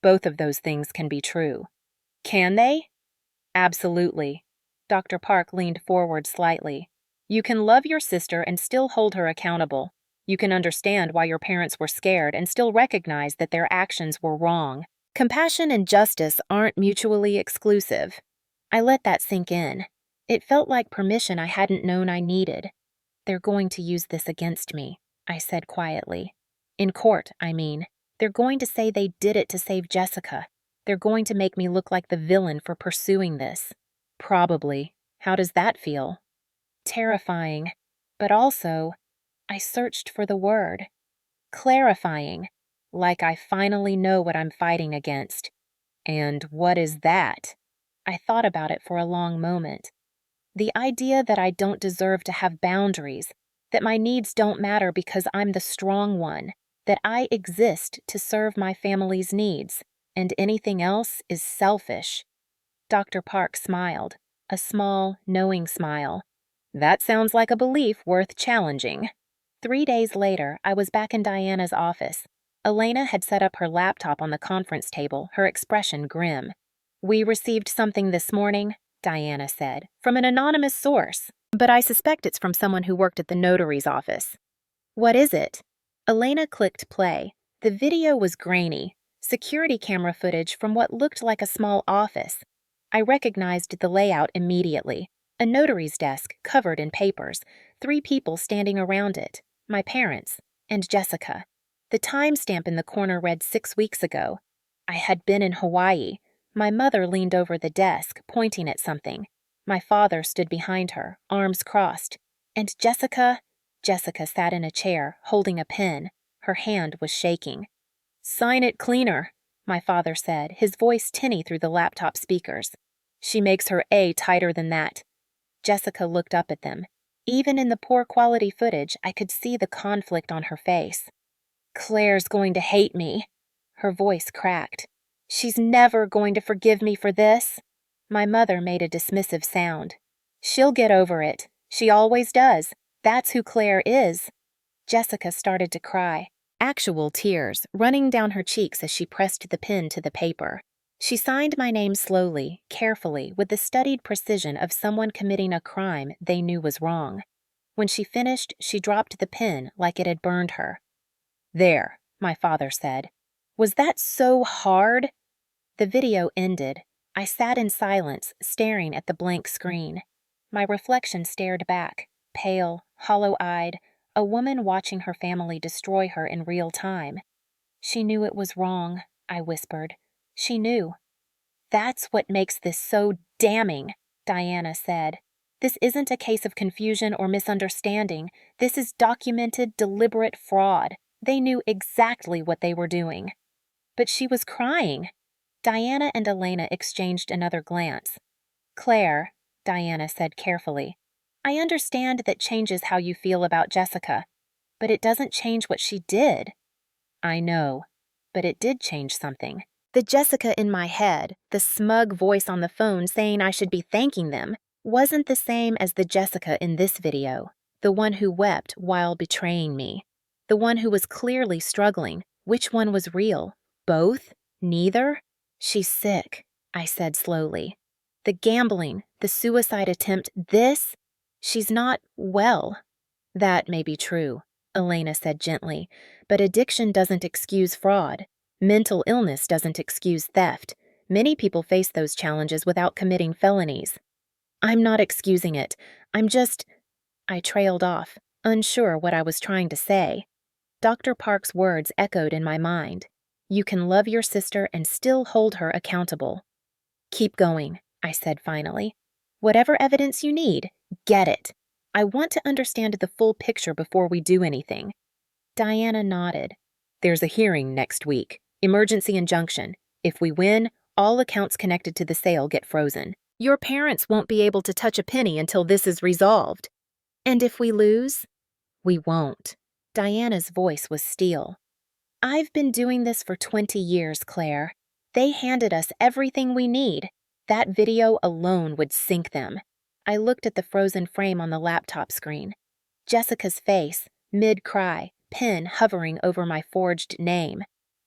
Both of those things can be true. Can they? Absolutely. Dr. Park leaned forward slightly. You can love your sister and still hold her accountable. You can understand why your parents were scared and still recognize that their actions were wrong. Compassion and justice aren't mutually exclusive. I let that sink in. It felt like permission I hadn't known I needed. They're going to use this against me, I said quietly. In court, I mean. They're going to say they did it to save Jessica. They're going to make me look like the villain for pursuing this. Probably. How does that feel? Terrifying. But also, I searched for the word. Clarifying. Like I finally know what I'm fighting against. And what is that? I thought about it for a long moment. The idea that I don't deserve to have boundaries, that my needs don't matter because I'm the strong one, that I exist to serve my family's needs, and anything else is selfish. Dr. Park smiled, a small, knowing smile. That sounds like a belief worth challenging. 3 days later, I was back in Diana's office. Elena had set up her laptop on the conference table, her expression grim. We received something this morning, Diana said, from an anonymous source, but I suspect it's from someone who worked at the notary's office. What is it? Elena clicked play. The video was grainy, security camera footage from what looked like a small office. I recognized the layout immediately. A notary's desk covered in papers, 3 people standing around it, my parents, and Jessica. The timestamp in the corner read 6 weeks ago. I had been in Hawaii. My mother leaned over the desk, pointing at something. My father stood behind her, arms crossed. And Jessica sat in a chair, holding a pen. Her hand was shaking. "Sign it cleaner," my father said, his voice tinny through the laptop speakers. "She makes her A tighter than that." Jessica looked up at them. Even in the poor quality footage, I could see the conflict on her face. "Claire's going to hate me." Her voice cracked. "She's never going to forgive me for this." My mother made a dismissive sound. "She'll get over it. She always does. That's who Claire is." Jessica started to cry, actual tears running down her cheeks as she pressed the pen to the paper. She signed my name slowly, carefully, with the studied precision of someone committing a crime they knew was wrong. When she finished, she dropped the pen like it had burned her. "There," my father said. "Was that so hard?" The video ended. I sat in silence, staring at the blank screen. My reflection stared back, pale, hollow-eyed, a woman watching her family destroy her in real time. "She knew it was wrong," I whispered. "She knew." "That's what makes this so damning," Diana said. "This isn't a case of confusion or misunderstanding. This is documented, deliberate fraud. They knew exactly what they were doing." "But she was crying." Diana and Elena exchanged another glance. "Claire," Diana said carefully, "I understand that changes how you feel about Jessica, but it doesn't change what she did." "I know, but it did change something." The Jessica in my head, the smug voice on the phone saying I should be thanking them, wasn't the same as the Jessica in this video, the one who wept while betraying me, the one who was clearly struggling. Which one was real? Both? Neither? "She's sick," I said slowly. "The gambling, the suicide attempt, this? She's not well." "That may be true," Elena said gently, "but addiction doesn't excuse fraud. Mental illness doesn't excuse theft. Many people face those challenges without committing felonies." "I'm not excusing it. I'm just—" I trailed off, unsure what I was trying to say. Dr. Park's words echoed in my mind. "You can love your sister and still hold her accountable." "Keep going," I said finally. "Whatever evidence you need, get it. I want to understand the full picture before we do anything." Diana nodded. "There's a hearing next week. Emergency injunction. If we win, all accounts connected to the sale get frozen. Your parents won't be able to touch a penny until this is resolved." "And if we lose?" "We won't." Diana's voice was steel. "I've been doing this for 20 years, Claire. They handed us everything we need. That video alone would sink them." I looked at the frozen frame on the laptop screen. Jessica's face, mid-cry, pen hovering over my forged name.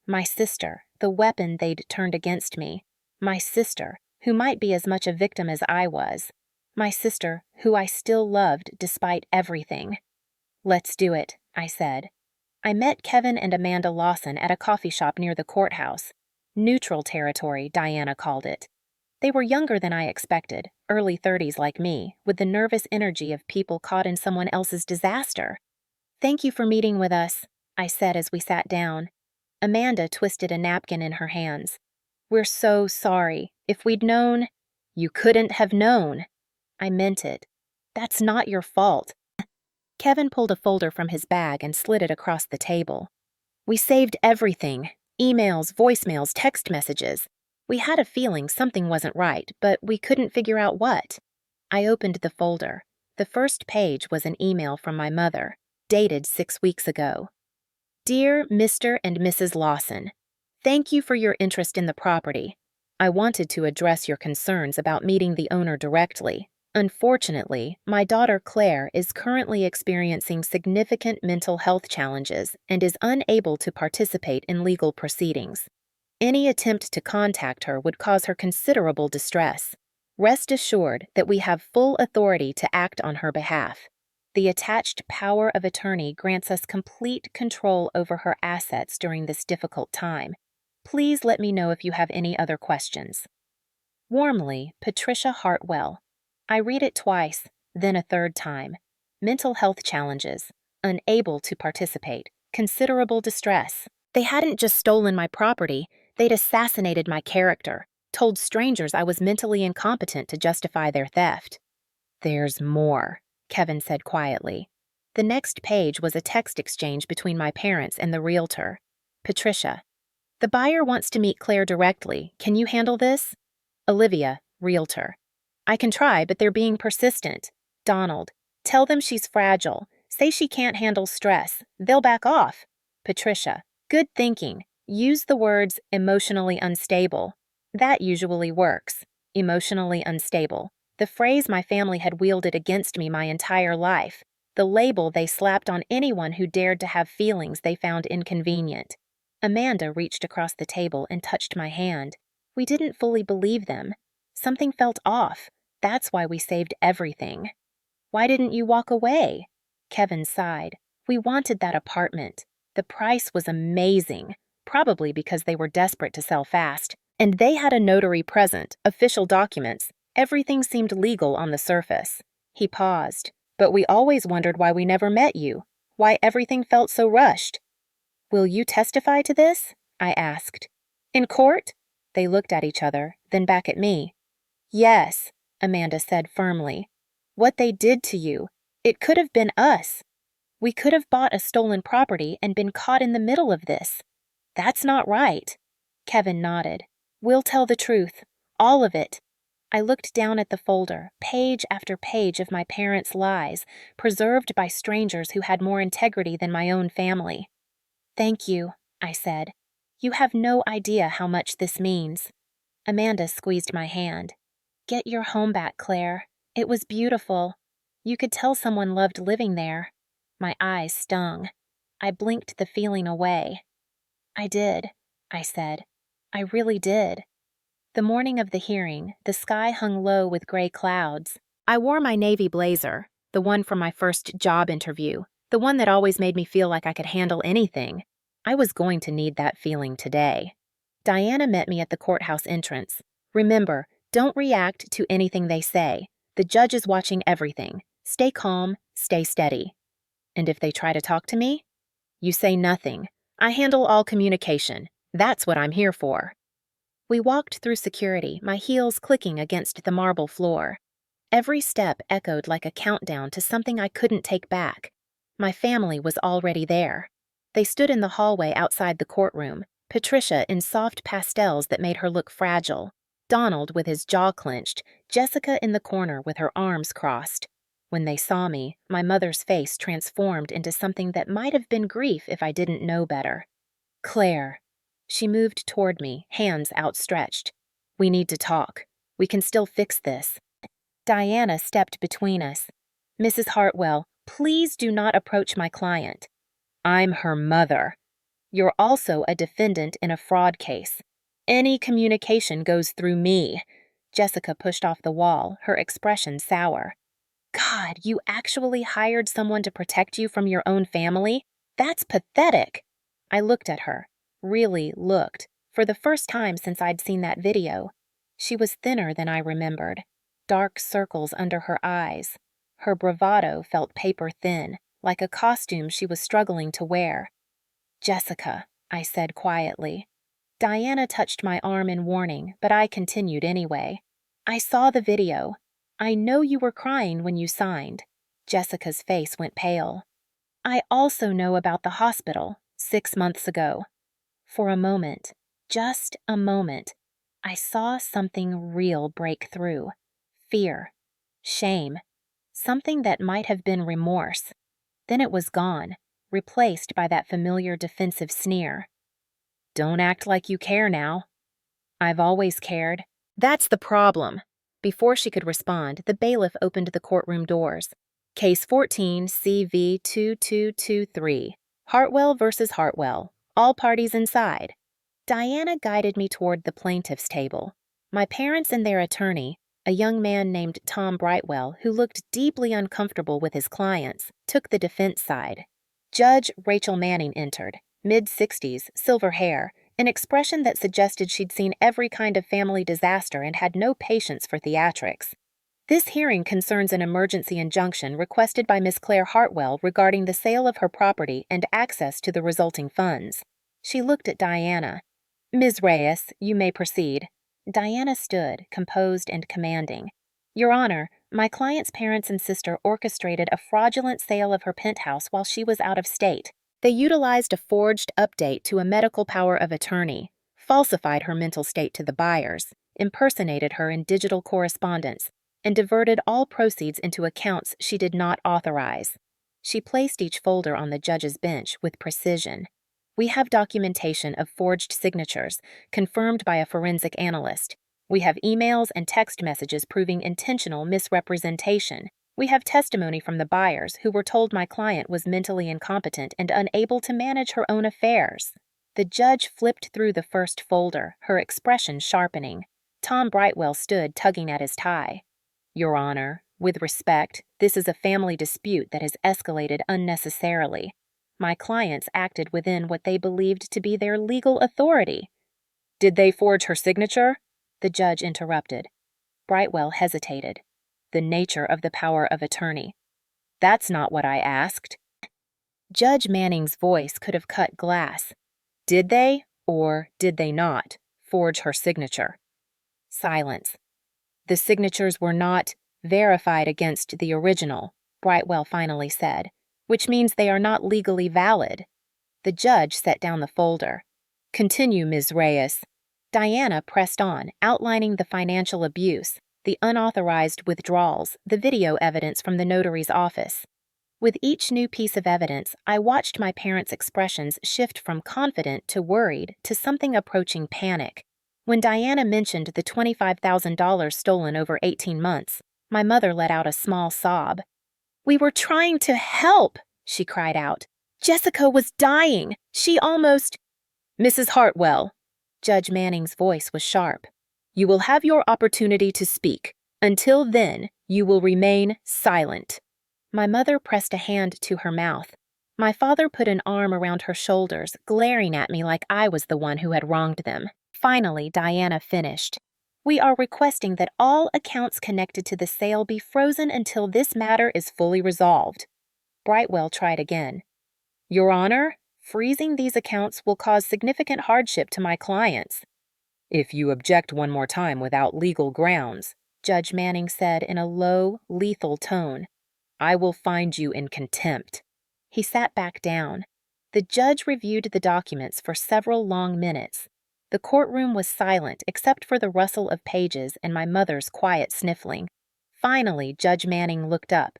My sister, the weapon they'd turned against me. My sister, who might be as much a victim as I was. My sister, who I still loved despite everything. "Let's do it," I said. I met Kevin and Amanda Lawson at a coffee shop near the courthouse. Neutral territory, Diana called it. They were younger than I expected, early 30s like me, with the nervous energy of people caught in someone else's disaster. "Thank you for meeting with us," I said as we sat down. Amanda twisted a napkin in her hands. "We're so sorry. If we'd known—" "You couldn't have known." I meant it. "That's not your fault." Kevin pulled a folder from his bag and slid it across the table. "We saved everything. Emails, voicemails, text messages. We had a feeling something wasn't right, but we couldn't figure out what." I opened the folder. The first page was an email from my mother, dated 6 weeks ago. "Dear Mr. and Mrs. Lawson, thank you for your interest in the property. I wanted to address your concerns about meeting the owner directly. Unfortunately, my daughter Claire is currently experiencing significant mental health challenges and is unable to participate in legal proceedings. Any attempt to contact her would cause her considerable distress. Rest assured that we have full authority to act on her behalf. The attached power of attorney grants us complete control over her assets during this difficult time. Please let me know if you have any other questions. Warmly, Patricia Hartwell." I read it twice, then a third time. Mental health challenges. Unable to participate. considerable distress. They hadn't just stolen my property, they'd assassinated my character, told strangers I was mentally incompetent to justify their theft. There's more, Kevin said quietly. The next page was a text exchange between my parents and the realtor. Patricia. The buyer wants to meet Claire directly. Can you handle this? Olivia, realtor. I can try, but they're being persistent. Donald. Tell them she's fragile. Say she can't handle stress. They'll back off. Patricia. Good thinking. Use the words emotionally unstable. That usually works. Emotionally unstable. The phrase my family had wielded against me my entire life. The label they slapped on anyone who dared to have feelings they found inconvenient. Amanda reached across the table and touched my hand. We didn't fully believe them. Something felt off. That's why we saved everything. Why didn't you walk away? Kevin sighed. We wanted that apartment. The price was amazing, probably because they were desperate to sell fast. And they had a notary present, official documents. Everything seemed legal on the surface. He paused. But we always wondered why we never met you, why everything felt so rushed. Will you testify to this? I asked. In court? They looked at each other, then back at me. Yes, Amanda said firmly. What they did to you, it could have been us. We could have bought a stolen property and been caught in the middle of this. That's not right. Kevin nodded. We'll tell the truth, all of it. I looked down at the folder, page after page of my parents' lies, preserved by strangers who had more integrity than my own family. Thank you, I said. You have no idea how much this means. Amanda squeezed my hand. Get your home back, Claire. It was beautiful. You could tell someone loved living there. My eyes stung. I blinked the feeling away. I did, I said. I really did. The morning of the hearing, the sky hung low with gray clouds. I wore my navy blazer, the one from my first job interview, the one that always made me feel like I could handle anything. I was going to need that feeling today. Diana met me at the courthouse entrance. Remember, don't react to anything they say. The judge is watching everything. Stay calm, stay steady. And if they try to talk to me? You say nothing. I handle all communication. That's what I'm here for. We walked through security, my heels clicking against the marble floor. Every step echoed like a countdown to something I couldn't take back. My family was already there. They stood in the hallway outside the courtroom, Patricia in soft pastels that made her look fragile, Donald with his jaw clenched, Jessica in the corner with her arms crossed. When they saw me, my mother's face transformed into something that might have been grief if I didn't know better. Claire. She moved toward me, hands outstretched. We need to talk. We can still fix this. Diana stepped between us. Mrs. Hartwell, please do not approach my client. I'm her mother. You're also a defendant in a fraud case. Any communication goes through me. Jessica pushed off the wall, her expression sour. God, you actually hired someone to protect you from your own family? That's pathetic. I looked at her. Really looked, for the first time since I'd seen that video. She was thinner than I remembered, dark circles under her eyes. Her bravado felt paper thin, like a costume she was struggling to wear. Jessica, I said quietly. Diana touched my arm in warning, but I continued anyway. I saw the video. I know you were crying when you signed. Jessica's face went pale. I also know about the hospital, 6 months ago. For a moment, just a moment, I saw something real break through. Fear. Shame. Something that might have been remorse. Then it was gone, replaced by that familiar defensive sneer. Don't act like you care now. I've always cared. That's the problem. Before she could respond, the bailiff opened the courtroom doors. Case 14 CV 2223. Hartwell versus Hartwell. All parties inside. Diana guided me toward the plaintiff's table. My parents and their attorney, a young man named Tom Brightwell who looked deeply uncomfortable with his clients, took the defense side. Judge Rachel Manning entered, mid-60s, silver hair, an expression that suggested she'd seen every kind of family disaster and had no patience for theatrics. This hearing concerns an emergency injunction requested by Miss Claire Hartwell regarding the sale of her property and access to the resulting funds. She looked at Diana. Ms. Reyes, you may proceed. Diana stood, composed and commanding. Your Honor, my client's parents and sister orchestrated a fraudulent sale of her penthouse while she was out of state. They utilized a forged update to a medical power of attorney, falsified her mental state to the buyers, impersonated her in digital correspondence, and diverted all proceeds into accounts she did not authorize. She placed each folder on the judge's bench with precision. We have documentation of forged signatures, confirmed by a forensic analyst. We have emails and text messages proving intentional misrepresentation. We have testimony from the buyers who were told my client was mentally incompetent and unable to manage her own affairs. The judge flipped through the first folder, her expression sharpening. Tom Brightwell stood tugging at his tie. Your Honor, with respect, this is a family dispute that has escalated unnecessarily. My clients acted within what they believed to be their legal authority. Did they forge her signature? The judge interrupted. Brightwell hesitated. The nature of the power of attorney. That's not what I asked. Judge Manning's voice could have cut glass. Did they, or did they not, forge her signature? Silence. The signatures were not verified against the original, Brightwell finally said, which means they are not legally valid. The judge set down the folder. Continue, Ms. Reyes. Diana pressed on, outlining the financial abuse, the unauthorized withdrawals, the video evidence from the notary's office. With each new piece of evidence, I watched my parents' expressions shift from confident to worried to something approaching panic. When Diana mentioned the $25,000 stolen over 18 months, my mother let out a small sob. We were trying to help, she cried out. Jessica was dying. She almost... Mrs. Hartwell. Judge Manning's voice was sharp. You will have your opportunity to speak. Until then, you will remain silent. My mother pressed a hand to her mouth. My father put an arm around her shoulders, glaring at me like I was the one who had wronged them. Finally, Diana finished. We are requesting that all accounts connected to the sale be frozen until this matter is fully resolved. Brightwell tried again. Your Honor, freezing these accounts will cause significant hardship to my clients. If you object one more time without legal grounds, Judge Manning said in a low, lethal tone, I will find you in contempt. He sat back down. The judge reviewed the documents for several long minutes. The courtroom was silent except for the rustle of pages and my mother's quiet sniffling. Finally, Judge Manning looked up.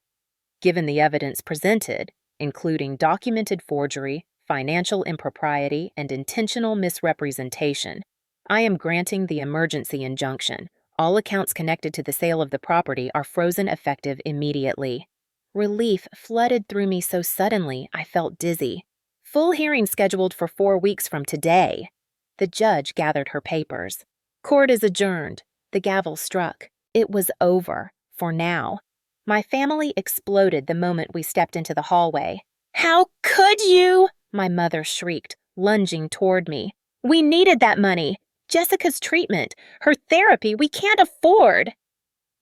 Given the evidence presented, including documented forgery, financial impropriety, and intentional misrepresentation, I am granting the emergency injunction. All accounts connected to the sale of the property are frozen effective immediately. Relief flooded through me so suddenly I felt dizzy. Full hearing scheduled for 4 weeks from today. The judge gathered her papers. Court is adjourned. The gavel struck. It was over, for now. My family exploded the moment we stepped into the hallway. How could you? My mother shrieked, lunging toward me. We needed that money. Jessica's treatment, her therapy, we can't afford.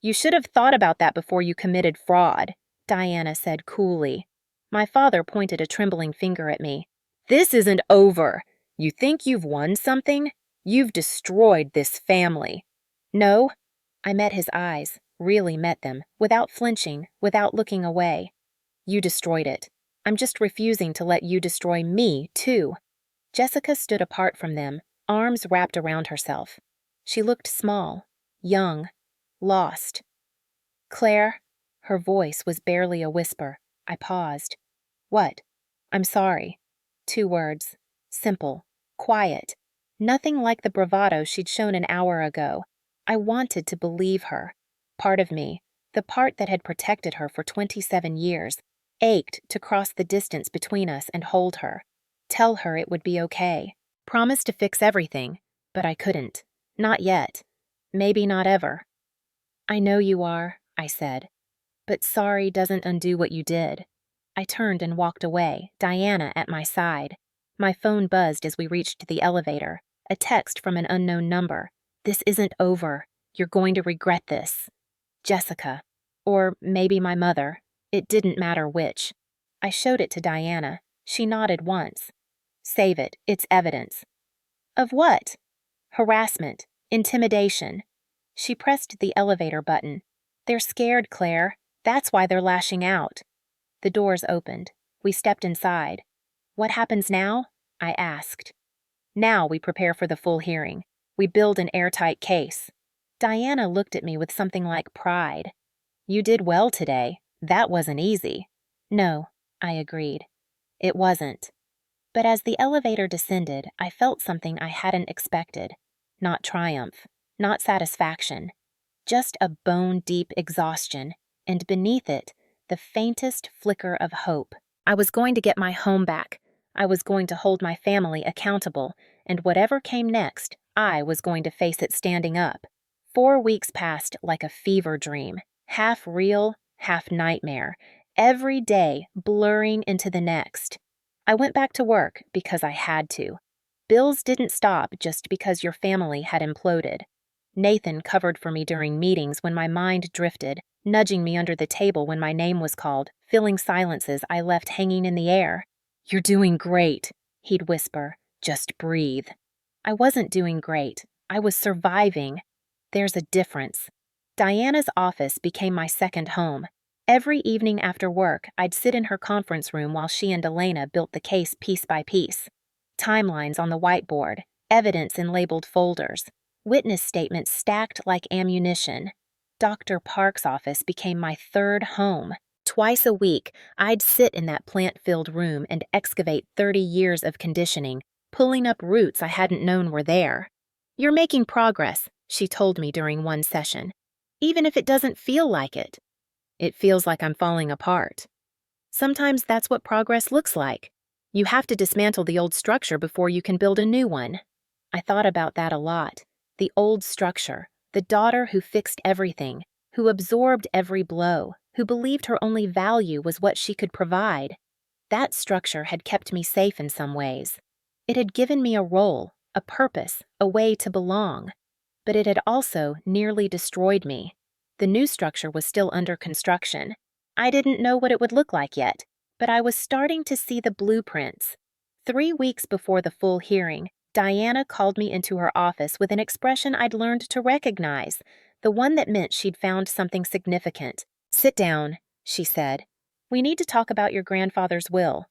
You should have thought about that before you committed fraud, Diana said coolly. My father pointed a trembling finger at me. This isn't over. You think you've won something? You've destroyed this family. No, I met his eyes, really met them, without flinching, without looking away. You destroyed it. I'm just refusing to let you destroy me, too. Jessica stood apart from them, arms wrapped around herself. She looked small, young, lost. Claire, her voice was barely a whisper. I paused. What? I'm sorry. 2 words. Simple. Quiet. Nothing like the bravado she'd shown an hour ago. I wanted to believe her. Part of me, the part that had protected her for 27 years, ached to cross the distance between us and hold her. Tell her it would be okay. Promise to fix everything, but I couldn't. Not yet. Maybe not ever. I know you are, I said. But sorry doesn't undo what you did. I turned and walked away, Diana at my side. My phone buzzed as we reached the elevator. A text from an unknown number. This isn't over. You're going to regret this. Jessica. Or maybe my mother. It didn't matter which. I showed it to Diana. She nodded once. Save it. It's evidence. Of what? Harassment. Intimidation. She pressed the elevator button. They're scared, Claire. That's why they're lashing out. The doors opened. We stepped inside. What happens now? I asked. Now we prepare for the full hearing. We build an airtight case. Diana looked at me with something like pride. You did well today. That wasn't easy. No, I agreed. It wasn't. But as the elevator descended, I felt something I hadn't expected. Not triumph, not satisfaction, just a bone-deep exhaustion, and beneath it, the faintest flicker of hope. I was going to get my home back. I was going to hold my family accountable, and whatever came next, I was going to face it standing up. 4 weeks passed like a fever dream, half real, half nightmare, every day blurring into the next. I went back to work because I had to. Bills didn't stop just because your family had imploded. Nathan covered for me during meetings when my mind drifted, nudging me under the table when my name was called, filling silences I left hanging in the air. You're doing great, he'd whisper. Just breathe. I wasn't doing great. I was surviving. There's a difference. Diana's office became my second home. Every evening after work, I'd sit in her conference room while she and Elena built the case piece by piece. Timelines on the whiteboard, evidence in labeled folders, witness statements stacked like ammunition. Dr. Park's office became my third home. Twice a week, I'd sit in that plant-filled room and excavate 30 years of conditioning, pulling up roots I hadn't known were there. You're making progress, she told me during one session. Even if it doesn't feel like it. It feels like I'm falling apart. Sometimes that's what progress looks like. You have to dismantle the old structure before you can build a new one. I thought about that a lot. The old structure, the daughter who fixed everything, who absorbed every blow, who believed her only value was what she could provide. That structure had kept me safe in some ways. It had given me a role, a purpose, a way to belong. But it had also nearly destroyed me. The new structure was still under construction. I didn't know what it would look like yet, but I was starting to see the blueprints. 3 weeks before the full hearing, Diana called me into her office with an expression I'd learned to recognize, the one that meant she'd found something significant. Sit down, she said. We need to talk about your grandfather's will.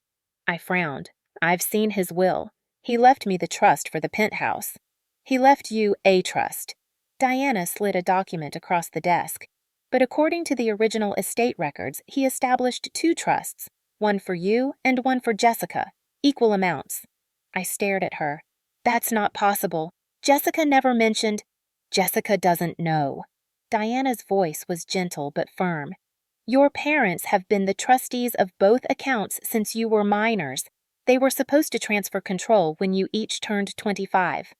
I frowned. I've seen his will. He left me the trust for the penthouse. He left you a trust. Diana slid a document across the desk. But according to the original estate records, he established 2 trusts, one for you and one for Jessica, equal amounts. I stared at her. That's not possible. Jessica never mentioned. Jessica doesn't know. Diana's voice was gentle but firm. Your parents have been the trustees of both accounts since you were minors. They were supposed to transfer control when you each turned 25.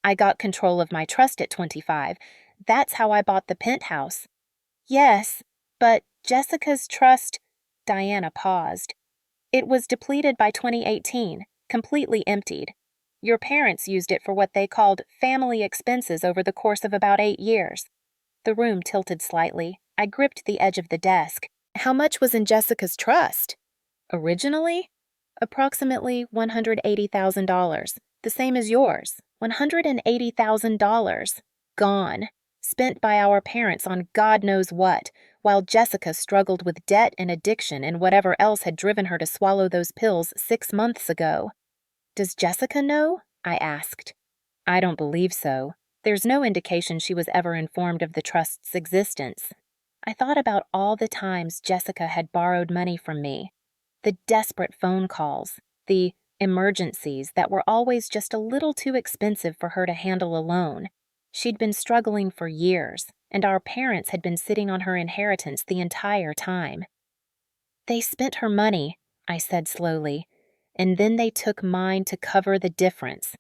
I got control of my trust at 25. That's how I bought the penthouse. Yes, but Jessica's trust... Diana paused. It was depleted by 2018, completely emptied. Your parents used it for what they called family expenses over the course of about 8 years. The room tilted slightly. I gripped the edge of the desk. How much was in Jessica's trust? Originally? Approximately $180,000, the same as yours. $180,000. Gone. Spent by our parents on God knows what, while Jessica struggled with debt and addiction and whatever else had driven her to swallow those pills 6 months ago. Does Jessica know? I asked. I don't believe so. There's no indication she was ever informed of the trust's existence. I thought about all the times Jessica had borrowed money from me. The desperate phone calls, the emergencies that were always just a little too expensive for her to handle alone. She'd been struggling for years, and our parents had been sitting on her inheritance the entire time. They spent her money, I said slowly, and then they took mine to cover the difference.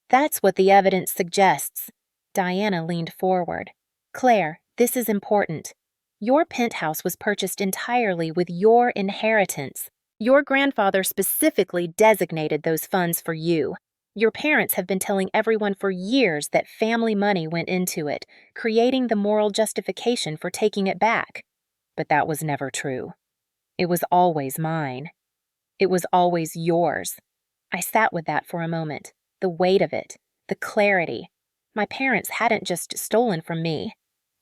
That's what the evidence suggests. Diana leaned forward. Claire, this is important. Your penthouse was purchased entirely with your inheritance. Your grandfather specifically designated those funds for you. Your parents have been telling everyone for years that family money went into it, creating the moral justification for taking it back. But that was never true. It was always mine. It was always yours. I sat with that for a moment, the weight of it, the clarity. My parents hadn't just stolen from me.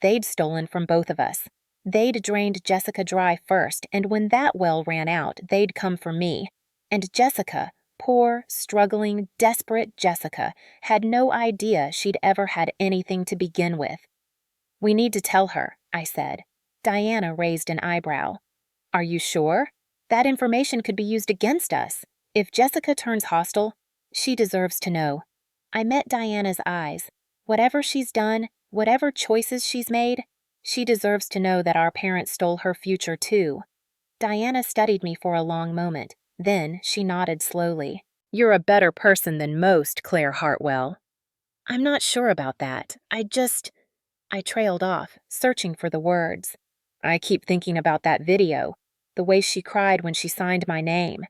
They'd stolen from both of us. They'd drained Jessica dry first, and when that well ran out, they'd come for me. And Jessica, poor, struggling, desperate Jessica, had no idea she'd ever had anything to begin with. "We need to tell her," I said. Diana raised an eyebrow. "Are you sure? That information could be used against us. If Jessica turns hostile, she deserves to know." I met Diana's eyes. Whatever she's done, whatever choices she's made, she deserves to know that our parents stole her future too. Diana studied me for a long moment. Then she nodded slowly. "You're a better person than most, Claire Hartwell." "I'm not sure about that. I trailed off, searching for the words. "I keep thinking about that video, the way she cried when she signed my name.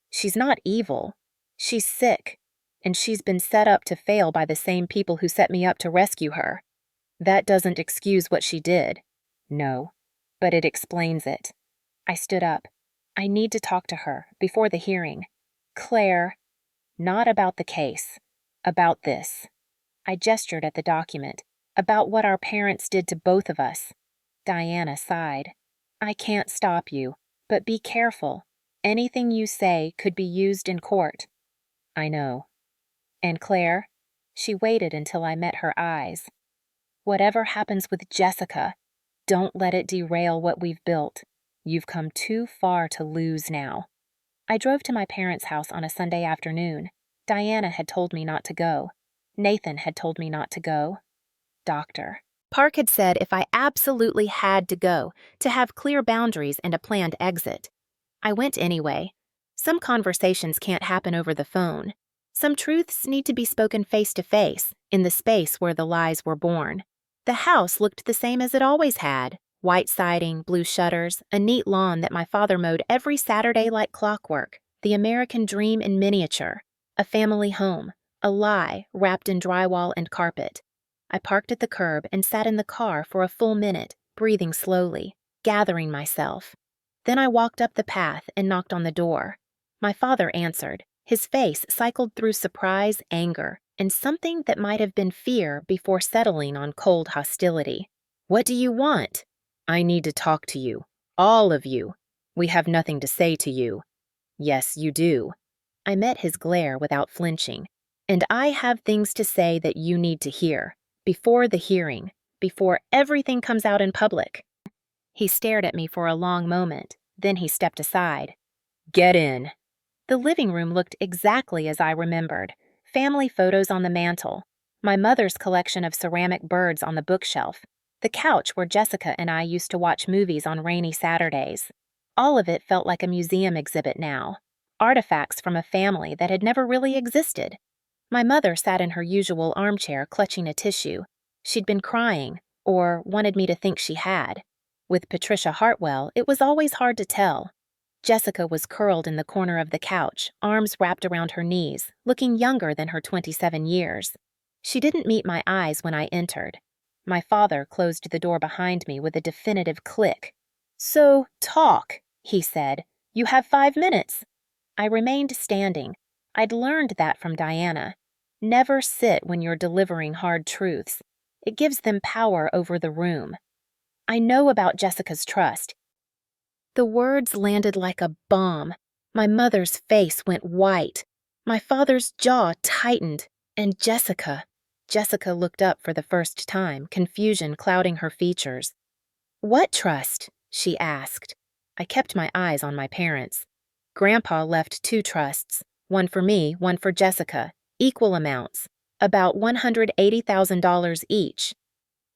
She's not evil. She's sick, and she's been set up to fail by the same people who set me up to rescue her. That doesn't excuse what she did. No, but it explains it." I stood up. "I need to talk to her before the hearing. Claire, not about the case, about this." I gestured at the document, about what our parents did to both of us. Diana sighed. "I can't stop you, but be careful. Anything you say could be used in court." "I know." "And Claire?" She waited until I met her eyes. "Whatever happens with Jessica, don't let it derail what we've built. You've come too far to lose now." I drove to my parents' house on a Sunday afternoon. Diana had told me not to go. Nathan had told me not to go. Doctor. Park had said if I absolutely had to go, to have clear boundaries and a planned exit. I went anyway. Some conversations can't happen over the phone. Some truths need to be spoken face to face, in the space where the lies were born. The house looked the same as it always had. White siding, blue shutters, a neat lawn that my father mowed every Saturday like clockwork. The American dream in miniature. A family home. A lie wrapped in drywall and carpet. I parked at the curb and sat in the car for a full minute, breathing slowly, gathering myself. Then I walked up the path and knocked on the door. My father answered. His face cycled through surprise, anger, and something that might have been fear before settling on cold hostility. "What do you want?" "I need to talk to you. All of you. We have nothing to say to you." "Yes, you do." I met his glare without flinching. "And I have things to say that you need to hear. Before the hearing. Before everything comes out in public." He stared at me for a long moment. Then he stepped aside. "Get in." The living room looked exactly as I remembered. Family photos on the mantel. My mother's collection of ceramic birds on the bookshelf. The couch where Jessica and I used to watch movies on rainy Saturdays. All of it felt like a museum exhibit now. Artifacts from a family that had never really existed. My mother sat in her usual armchair clutching a tissue. She'd been crying, or wanted me to think she had. With Patricia Hartwell, it was always hard to tell. Jessica was curled in the corner of the couch, arms wrapped around her knees, looking younger than her 27 years. She didn't meet my eyes when I entered. My father closed the door behind me with a definitive click. "So, talk," he said. "You have 5 minutes." I remained standing. I'd learned that from Diana. Never sit when you're delivering hard truths. It gives them power over the room. "I know about Jessica's trust." The words landed like a bomb. My mother's face went white. My father's jaw tightened. And Jessica looked up for the first time, confusion clouding her features. "What trust?" she asked. I kept my eyes on my parents. Grandpa left 2 trusts, one for me, one for Jessica, equal amounts, about $180,000 each.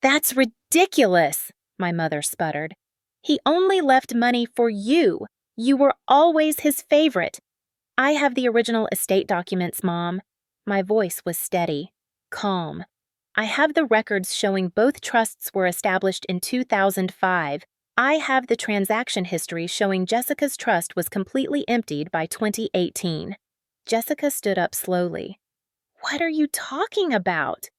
"That's ridiculous," my mother sputtered. "He only left money for you. You were always his favorite." "I have the original estate documents, Mom." My voice was steady, calm. "I have the records showing both trusts were established in 2005. I have the transaction history showing Jessica's trust was completely emptied by 2018. Jessica stood up slowly. What are you talking about?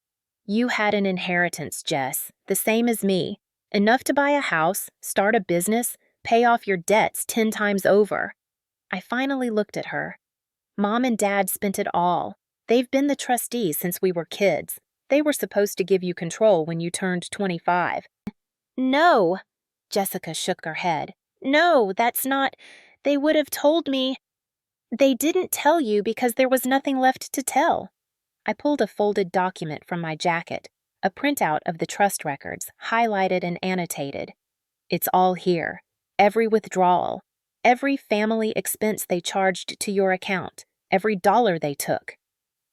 You had an inheritance, Jess, the same as me. Enough to buy a house, start a business, pay off your debts 10 times over. I finally looked at her. Mom and Dad spent it all. They've been the trustees since we were kids. They were supposed to give you control when you turned 25. No, Jessica shook her head. No, that's not. They would have told me. They didn't tell you because there was nothing left to tell. I pulled a folded document from my jacket, a printout of the trust records, highlighted and annotated. It's all here. Every withdrawal, every family expense they charged to your account, every dollar they took.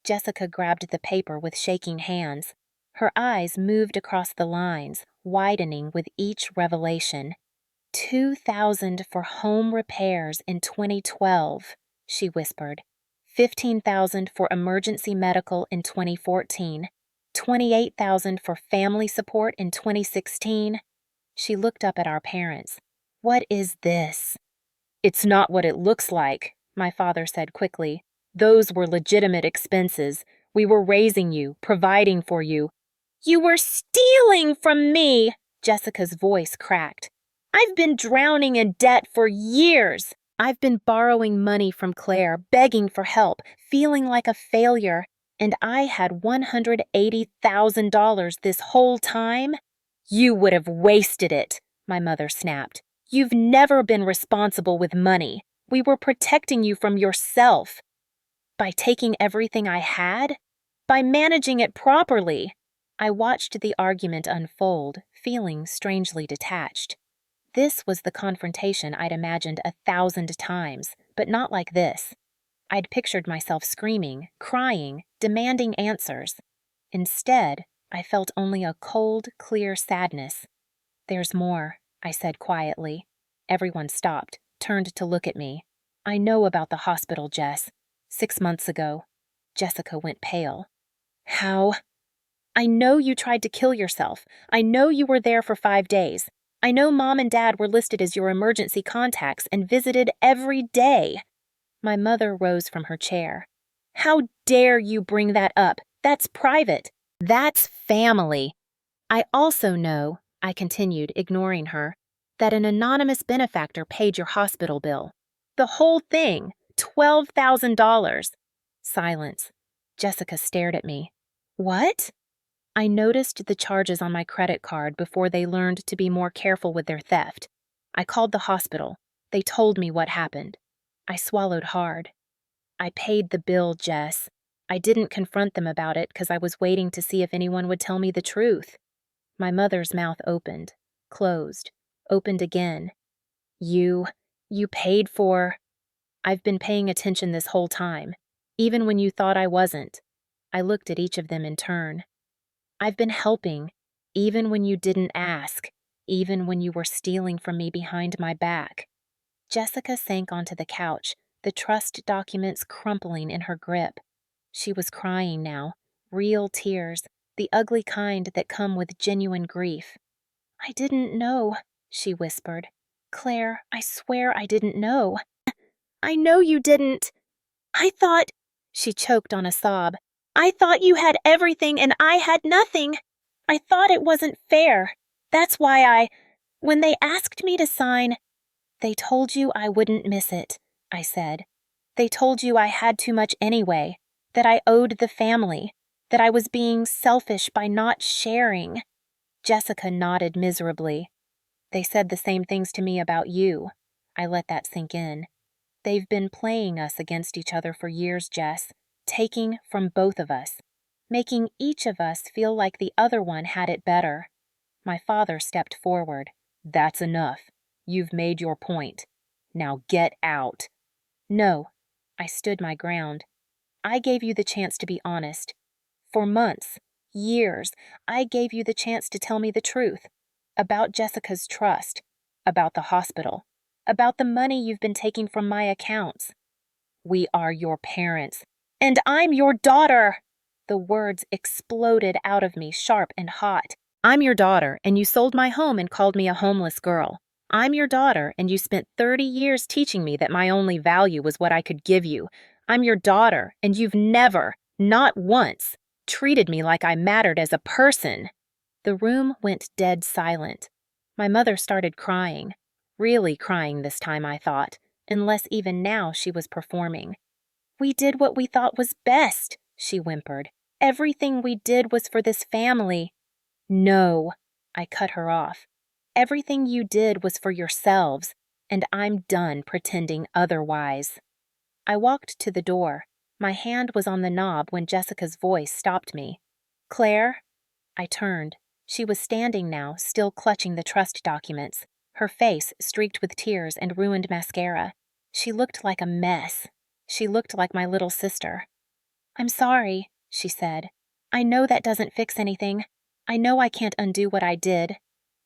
Jessica grabbed the paper with shaking hands. Her eyes moved across the lines, widening with each revelation. $2,000 for home repairs in 2012, she whispered. $15,000 for emergency medical in 2014. $28,000 for family support in 2016. She looked up at our parents. What is this? It's not what it looks like, my father said quickly. Those were legitimate expenses. We were raising you, providing for you. You were stealing from me, Jessica's voice cracked. I've been drowning in debt for years. I've been borrowing money from Claire, begging for help, feeling like a failure, and I had $180,000 this whole time? You would have wasted it, my mother snapped. You've never been responsible with money. We were protecting you from yourself. By taking everything I had? By managing it properly? I watched the argument unfold, feeling strangely detached. This was the confrontation I'd imagined 1,000 times, but not like this. I'd pictured myself screaming, crying, demanding answers. Instead, I felt only a cold, clear sadness. There's more, I said quietly. Everyone stopped, turned to look at me. I know about the hospital, Jess. 6 months ago. Jessica went pale. How? I know you tried to kill yourself. I know you were there for 5 days. I know Mom and Dad were listed as your emergency contacts and visited every day. My mother rose from her chair. How dare you bring that up? That's private. That's family. I also know, I continued, ignoring her, that an anonymous benefactor paid your hospital bill. The whole thing, $12,000. Silence. Jessica stared at me. What? I noticed the charges on my credit card before they learned to be more careful with their theft. I called the hospital. They told me what happened. I swallowed hard. I paid the bill, Jess. I didn't confront them about it because I was waiting to see if anyone would tell me the truth. My mother's mouth opened, closed, opened again. You paid for... I've been paying attention this whole time, even when you thought I wasn't. I looked at each of them in turn. I've been helping, even when you didn't ask, even when you were stealing from me behind my back. Jessica sank onto the couch, the trust documents crumpling in her grip. She was crying now, real tears, the ugly kind that come with genuine grief. I didn't know, she whispered. Claire, I swear I didn't know. I know you didn't. I thought, she choked on a sob. I thought you had everything and I had nothing. I thought it wasn't fair. That's why when they asked me to sign, they told you I wouldn't miss it, I said. They told you I had too much anyway, that I owed the family, that I was being selfish by not sharing. Jessica nodded miserably. They said the same things to me about you. I let that sink in. They've been playing us against each other for years, Jess, taking from both of us, making each of us feel like the other one had it better. My father stepped forward. That's enough. You've made your point. Now get out. No, I stood my ground. I gave you the chance to be honest. For months, years, I gave you the chance to tell me the truth. About Jessica's trust, about the hospital, about the money you've been taking from my accounts. We are your parents. And I'm your daughter! The words exploded out of me, sharp and hot. I'm your daughter, and you sold my home and called me a homeless girl. I'm your daughter, and you spent 30 years teaching me that my only value was what I could give you. I'm your daughter, and you've never, Not once. Treated me like I mattered as a person. The room went dead silent. My mother started crying. Really crying this time, I thought, unless even now she was performing. "We did what we thought was best," she whimpered. "Everything we did was for this family." "No," I cut her off. "Everything you did was for yourselves, and I'm done pretending otherwise." I walked to the door. My hand was on the knob when Jessica's voice stopped me. "Claire?" I turned. She was standing now, still clutching the trust documents, her face streaked with tears and ruined mascara. She looked like a mess. She looked like my little sister. "I'm sorry," she said. "I know that doesn't fix anything. I know I can't undo what I did.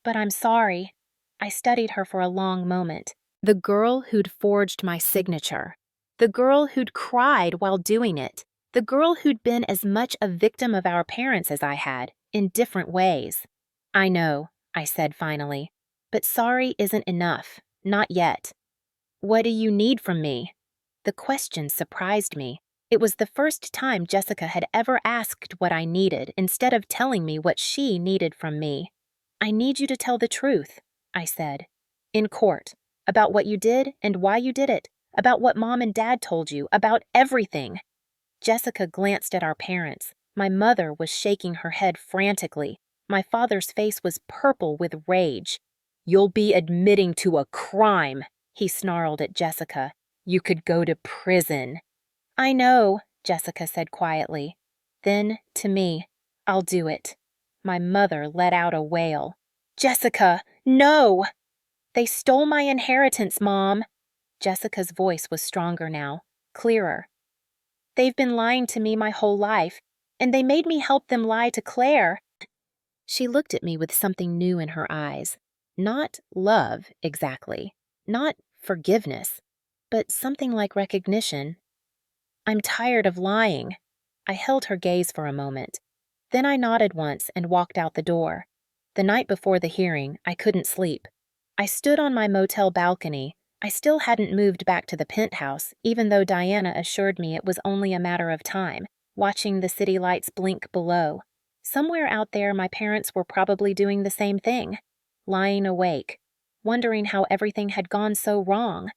But I'm sorry." I studied her for a long moment. The girl who'd forged my signature. The girl who'd cried while doing it. The girl who'd been as much a victim of our parents as I had, in different ways. "I know," I said finally. "But sorry isn't enough. Not yet." "What do you need from me?" The question surprised me. It was the first time Jessica had ever asked what I needed instead of telling me what she needed from me. "I need you to tell the truth," I said. "In court. About what you did and why you did it. About what Mom and Dad told you. About everything." Jessica glanced at our parents. My mother was shaking her head frantically. My father's face was purple with rage. "You'll be admitting to a crime," he snarled at Jessica. "You could go to prison." "I know," Jessica said quietly. Then, to me, "I'll do it." My mother let out a wail. "Jessica, no!" "They stole my inheritance, Mom." Jessica's voice was stronger now, clearer. "They've been lying to me my whole life, and they made me help them lie to Claire." She looked at me with something new in her eyes. Not love, exactly. Not forgiveness, but something like recognition. "I'm tired of lying." I held her gaze for a moment. Then I nodded once and walked out the door. The night before the hearing, I couldn't sleep. I stood on my motel balcony. I still hadn't moved back to the penthouse, even though Diana assured me it was only a matter of time, watching the city lights blink below. Somewhere out there, my parents were probably doing the same thing, lying awake, wondering how everything had gone so wrong.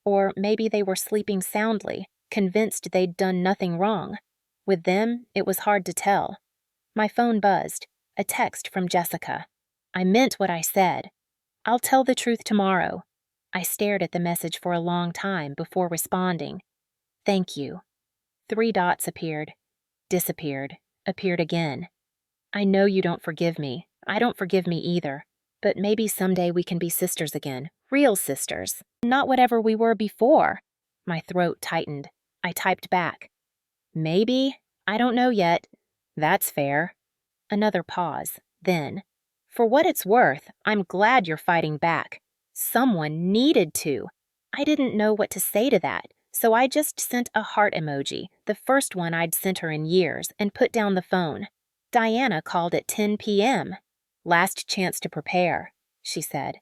Or maybe they were sleeping soundly, convinced they'd done nothing wrong. With them, it was hard to tell. My phone buzzed. A text from Jessica. I meant what I said. "I'll tell the truth tomorrow." I stared at the message for a long time before responding. "Thank you." 3 dots appeared, disappeared, appeared again. "I know you don't forgive me. I don't forgive me either. But maybe someday we can be sisters again. Real sisters. Not whatever we were before." My throat tightened. I typed back. "Maybe. I don't know yet." "That's fair." Another pause. Then, "For what it's worth, I'm glad you're fighting back." Someone needed to. I didn't know what to say to that, so I just sent a heart emoji, the first one I'd sent her in years, and put down the phone. Diana called at 10 p.m. "Last chance to prepare," she said.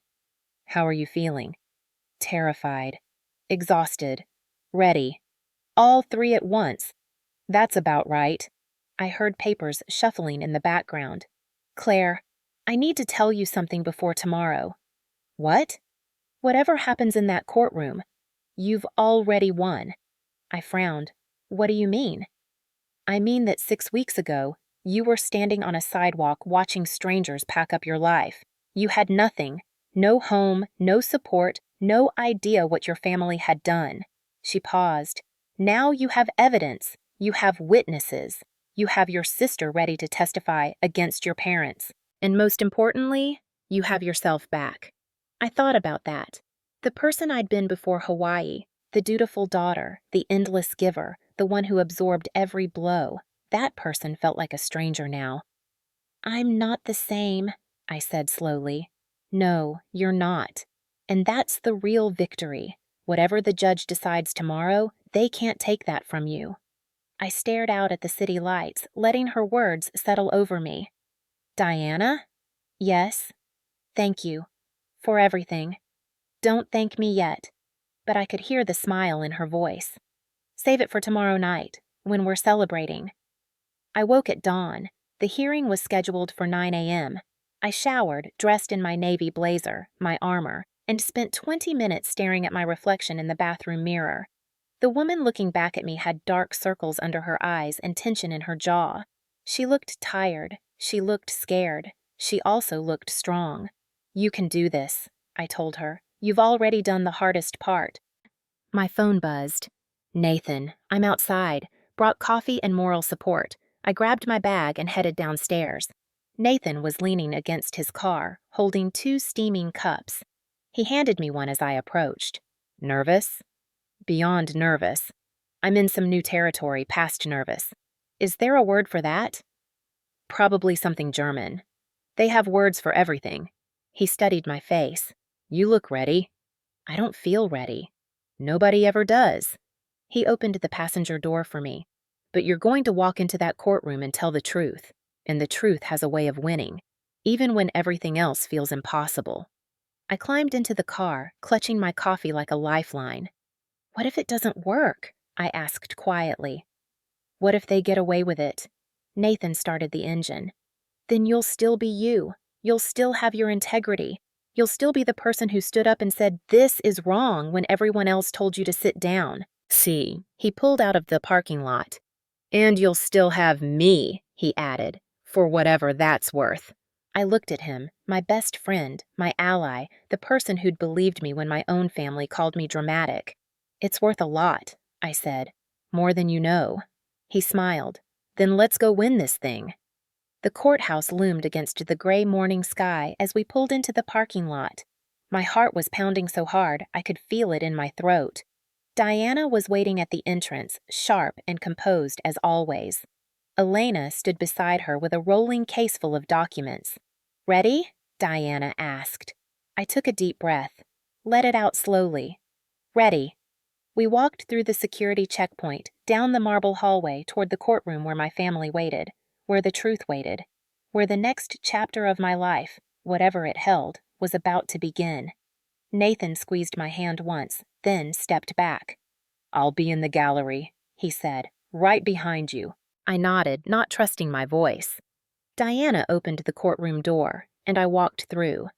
"How are you feeling?" "Terrified. Exhausted. Ready. All 3 at once." "That's about right." I heard papers shuffling in the background. "Claire, I need to tell you something before tomorrow." "What?" "Whatever happens in that courtroom, you've already won." I frowned. "What do you mean?" "I mean that 6 weeks ago, you were standing on a sidewalk watching strangers pack up your life. You had nothing. No home, no support, no idea what your family had done." She paused. "Now you have evidence. You have witnesses. You have your sister ready to testify against your parents. And most importantly, you have yourself back." I thought about that. The person I'd been before Hawaii, the dutiful daughter, the endless giver, the one who absorbed every blow, that person felt like a stranger now. "I'm not the same," I said slowly. "No, you're not. And that's the real victory. Whatever the judge decides tomorrow, they can't take that from you." I stared out at the city lights, letting her words settle over me. "Diana?" "Yes." "Thank you. For everything. Don't thank me yet." But I could hear the smile in her voice. "Save it for tomorrow night, when we're celebrating." I woke at dawn. The hearing was scheduled for 9 a.m. I showered, dressed in my navy blazer, my armor, and spent 20 minutes staring at my reflection in the bathroom mirror. The woman looking back at me had dark circles under her eyes and tension in her jaw. She looked tired. She looked scared. She also looked strong. "You can do this," I told her. "You've already done the hardest part." My phone buzzed. "Nathan, I'm outside. Brought coffee and moral support." I grabbed my bag and headed downstairs. Nathan was leaning against his car, holding 2 steaming cups. He handed me one as I approached. "Nervous?" "Beyond nervous. I'm in some new territory, past nervous." "Is there a word for that?" "Probably something German. They have words for everything." He studied my face. "You look ready." "I don't feel ready." "Nobody ever does." He opened the passenger door for me. "But you're going to walk into that courtroom and tell the truth. And the truth has a way of winning, even when everything else feels impossible." I climbed into the car, clutching my coffee like a lifeline. "What if it doesn't work?" I asked quietly. "What if they get away with it?" Nathan started the engine. "Then you'll still be you. You'll still have your integrity. You'll still be the person who stood up and said, 'This is wrong,' when everyone else told you to sit down." "See." He pulled out of the parking lot. "And you'll still have me," he added, "for whatever that's worth." I looked at him, my best friend, my ally, the person who'd believed me when my own family called me dramatic. "It's worth a lot," I said. "More than you know." He smiled. "Then let's go win this thing." The courthouse loomed against the gray morning sky as we pulled into the parking lot. My heart was pounding so hard I could feel it in my throat. Diana was waiting at the entrance, sharp and composed as always. Elena stood beside her with a rolling case full of documents. "Ready?" Diana asked. I took a deep breath. Let it out slowly. "Ready." We walked through the security checkpoint, down the marble hallway toward the courtroom where my family waited, where the truth waited, where the next chapter of my life, whatever it held, was about to begin. Nathan squeezed my hand once, then stepped back. "I'll be in the gallery," he said, "right behind you." I nodded, not trusting my voice. Diana opened the courtroom door, and I walked through.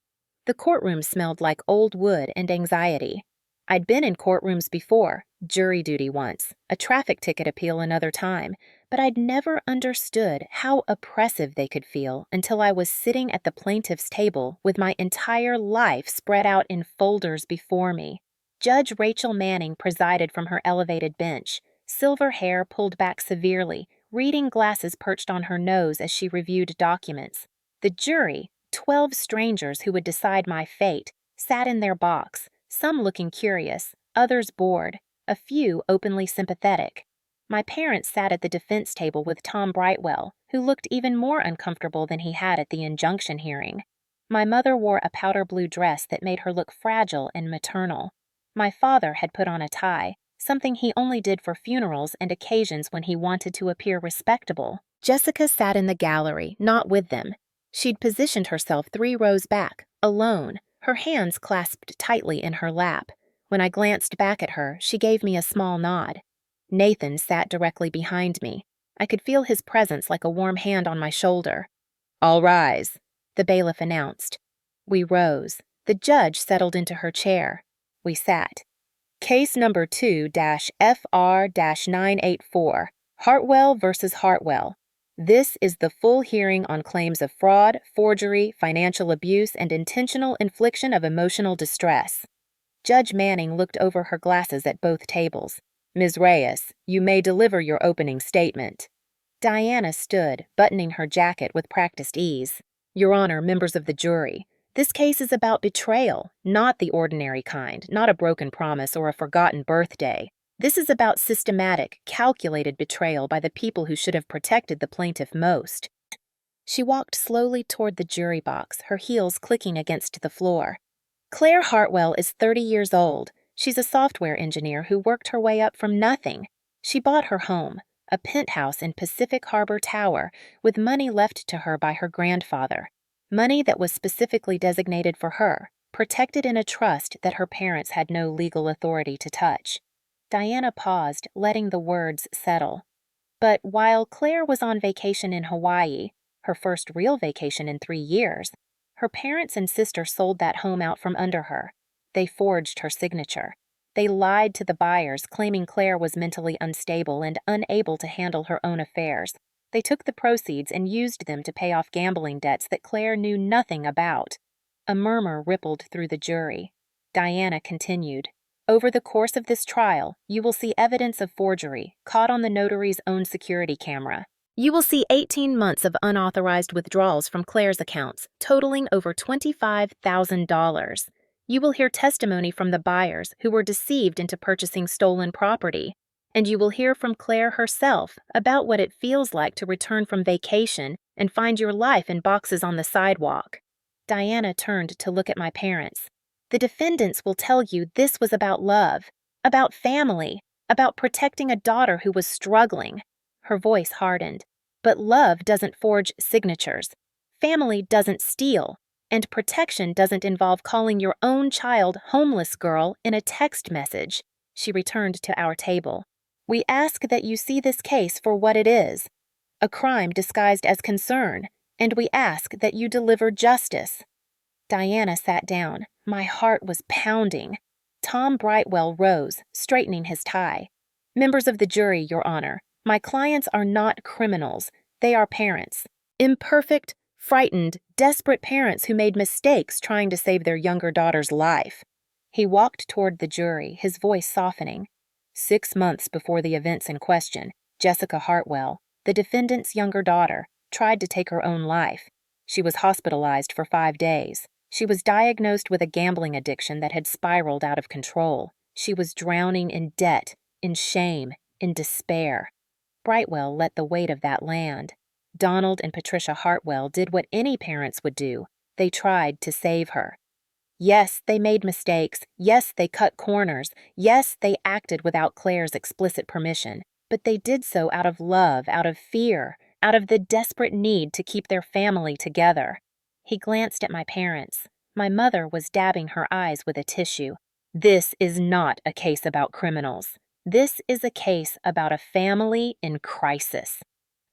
The courtroom smelled like old wood and anxiety. I'd been in courtrooms before, jury duty once, a traffic ticket appeal another time, but I'd never understood how oppressive they could feel until I was sitting at the plaintiff's table with my entire life spread out in folders before me. Judge Rachel Manning presided from her elevated bench, silver hair pulled back severely, reading glasses perched on her nose as she reviewed documents. The jury, 12 strangers who would decide my fate, sat in their box, some looking curious, others bored, a few openly sympathetic. My parents sat at the defense table with Tom Brightwell, who looked even more uncomfortable than he had at the injunction hearing. My mother wore a powder blue dress that made her look fragile and maternal. My father had put on a tie, something he only did for funerals and occasions when he wanted to appear respectable. Jessica sat in the gallery, not with them. She'd positioned herself 3 rows back, alone, her hands clasped tightly in her lap. When I glanced back at her, she gave me a small nod. Nathan sat directly behind me. I could feel his presence like a warm hand on my shoulder. "All rise," the bailiff announced. We rose. The judge settled into her chair. We sat. "Case number 2-FR-984, Hartwell versus Hartwell. This is the full hearing on claims of fraud, forgery, financial abuse, and intentional infliction of emotional distress." Judge Manning looked over her glasses at both tables. "Ms. Reyes, you may deliver your opening statement." Diana stood, buttoning her jacket with practiced ease. "Your Honor, members of the jury, this case is about betrayal, not the ordinary kind, not a broken promise or a forgotten birthday. This is about systematic, calculated betrayal by the people who should have protected the plaintiff most." She walked slowly toward the jury box, her heels clicking against the floor. "Claire Hartwell is 30 years old. She's a software engineer who worked her way up from nothing. She bought her home, a penthouse in Pacific Harbor Tower, with money left to her by her grandfather. Money that was specifically designated for her, protected in a trust that her parents had no legal authority to touch." Diana paused, letting the words settle. But while Claire was on vacation in Hawaii, her first real vacation in 3 years, her parents and sister sold that home out from under her. They forged her signature. They lied to the buyers, claiming Claire was mentally unstable and unable to handle her own affairs. They took the proceeds and used them to pay off gambling debts that Claire knew nothing about. A murmur rippled through the jury. Diana continued. Over the course of this trial, you will see evidence of forgery, caught on the notary's own security camera. You will see 18 months of unauthorized withdrawals from Claire's accounts, totaling over $25,000. You will hear testimony from the buyers who were deceived into purchasing stolen property. And you will hear from Claire herself about what it feels like to return from vacation and find your life in boxes on the sidewalk. Diana turned to look at my parents. The defendants will tell you this was about love, about family, about protecting a daughter who was struggling. Her voice hardened. But love doesn't forge signatures. Family doesn't steal. And protection doesn't involve calling your own child homeless girl in a text message. She returned to our table. We ask that you see this case for what it is, a crime disguised as concern, and we ask that you deliver justice. Diana sat down. My heart was pounding. Tom Brightwell rose, straightening his tie. Members of the jury, Your Honor, my clients are not criminals. They are parents. Imperfect, frightened, desperate parents who made mistakes trying to save their younger daughter's life. He walked toward the jury, his voice softening. 6 months before the events in question, Jessica Hartwell, the defendant's younger daughter, tried to take her own life. She was hospitalized for 5 days. She was diagnosed with a gambling addiction that had spiraled out of control. She was drowning in debt, in shame, in despair. Brightwell let the weight of that land. Donald and Patricia Hartwell did what any parents would do. They tried to save her. Yes, they made mistakes. Yes, they cut corners. Yes, they acted without Claire's explicit permission. But they did so out of love, out of fear, out of the desperate need to keep their family together. He glanced at my parents. My mother was dabbing her eyes with a tissue. This is not a case about criminals. This is a case about a family in crisis.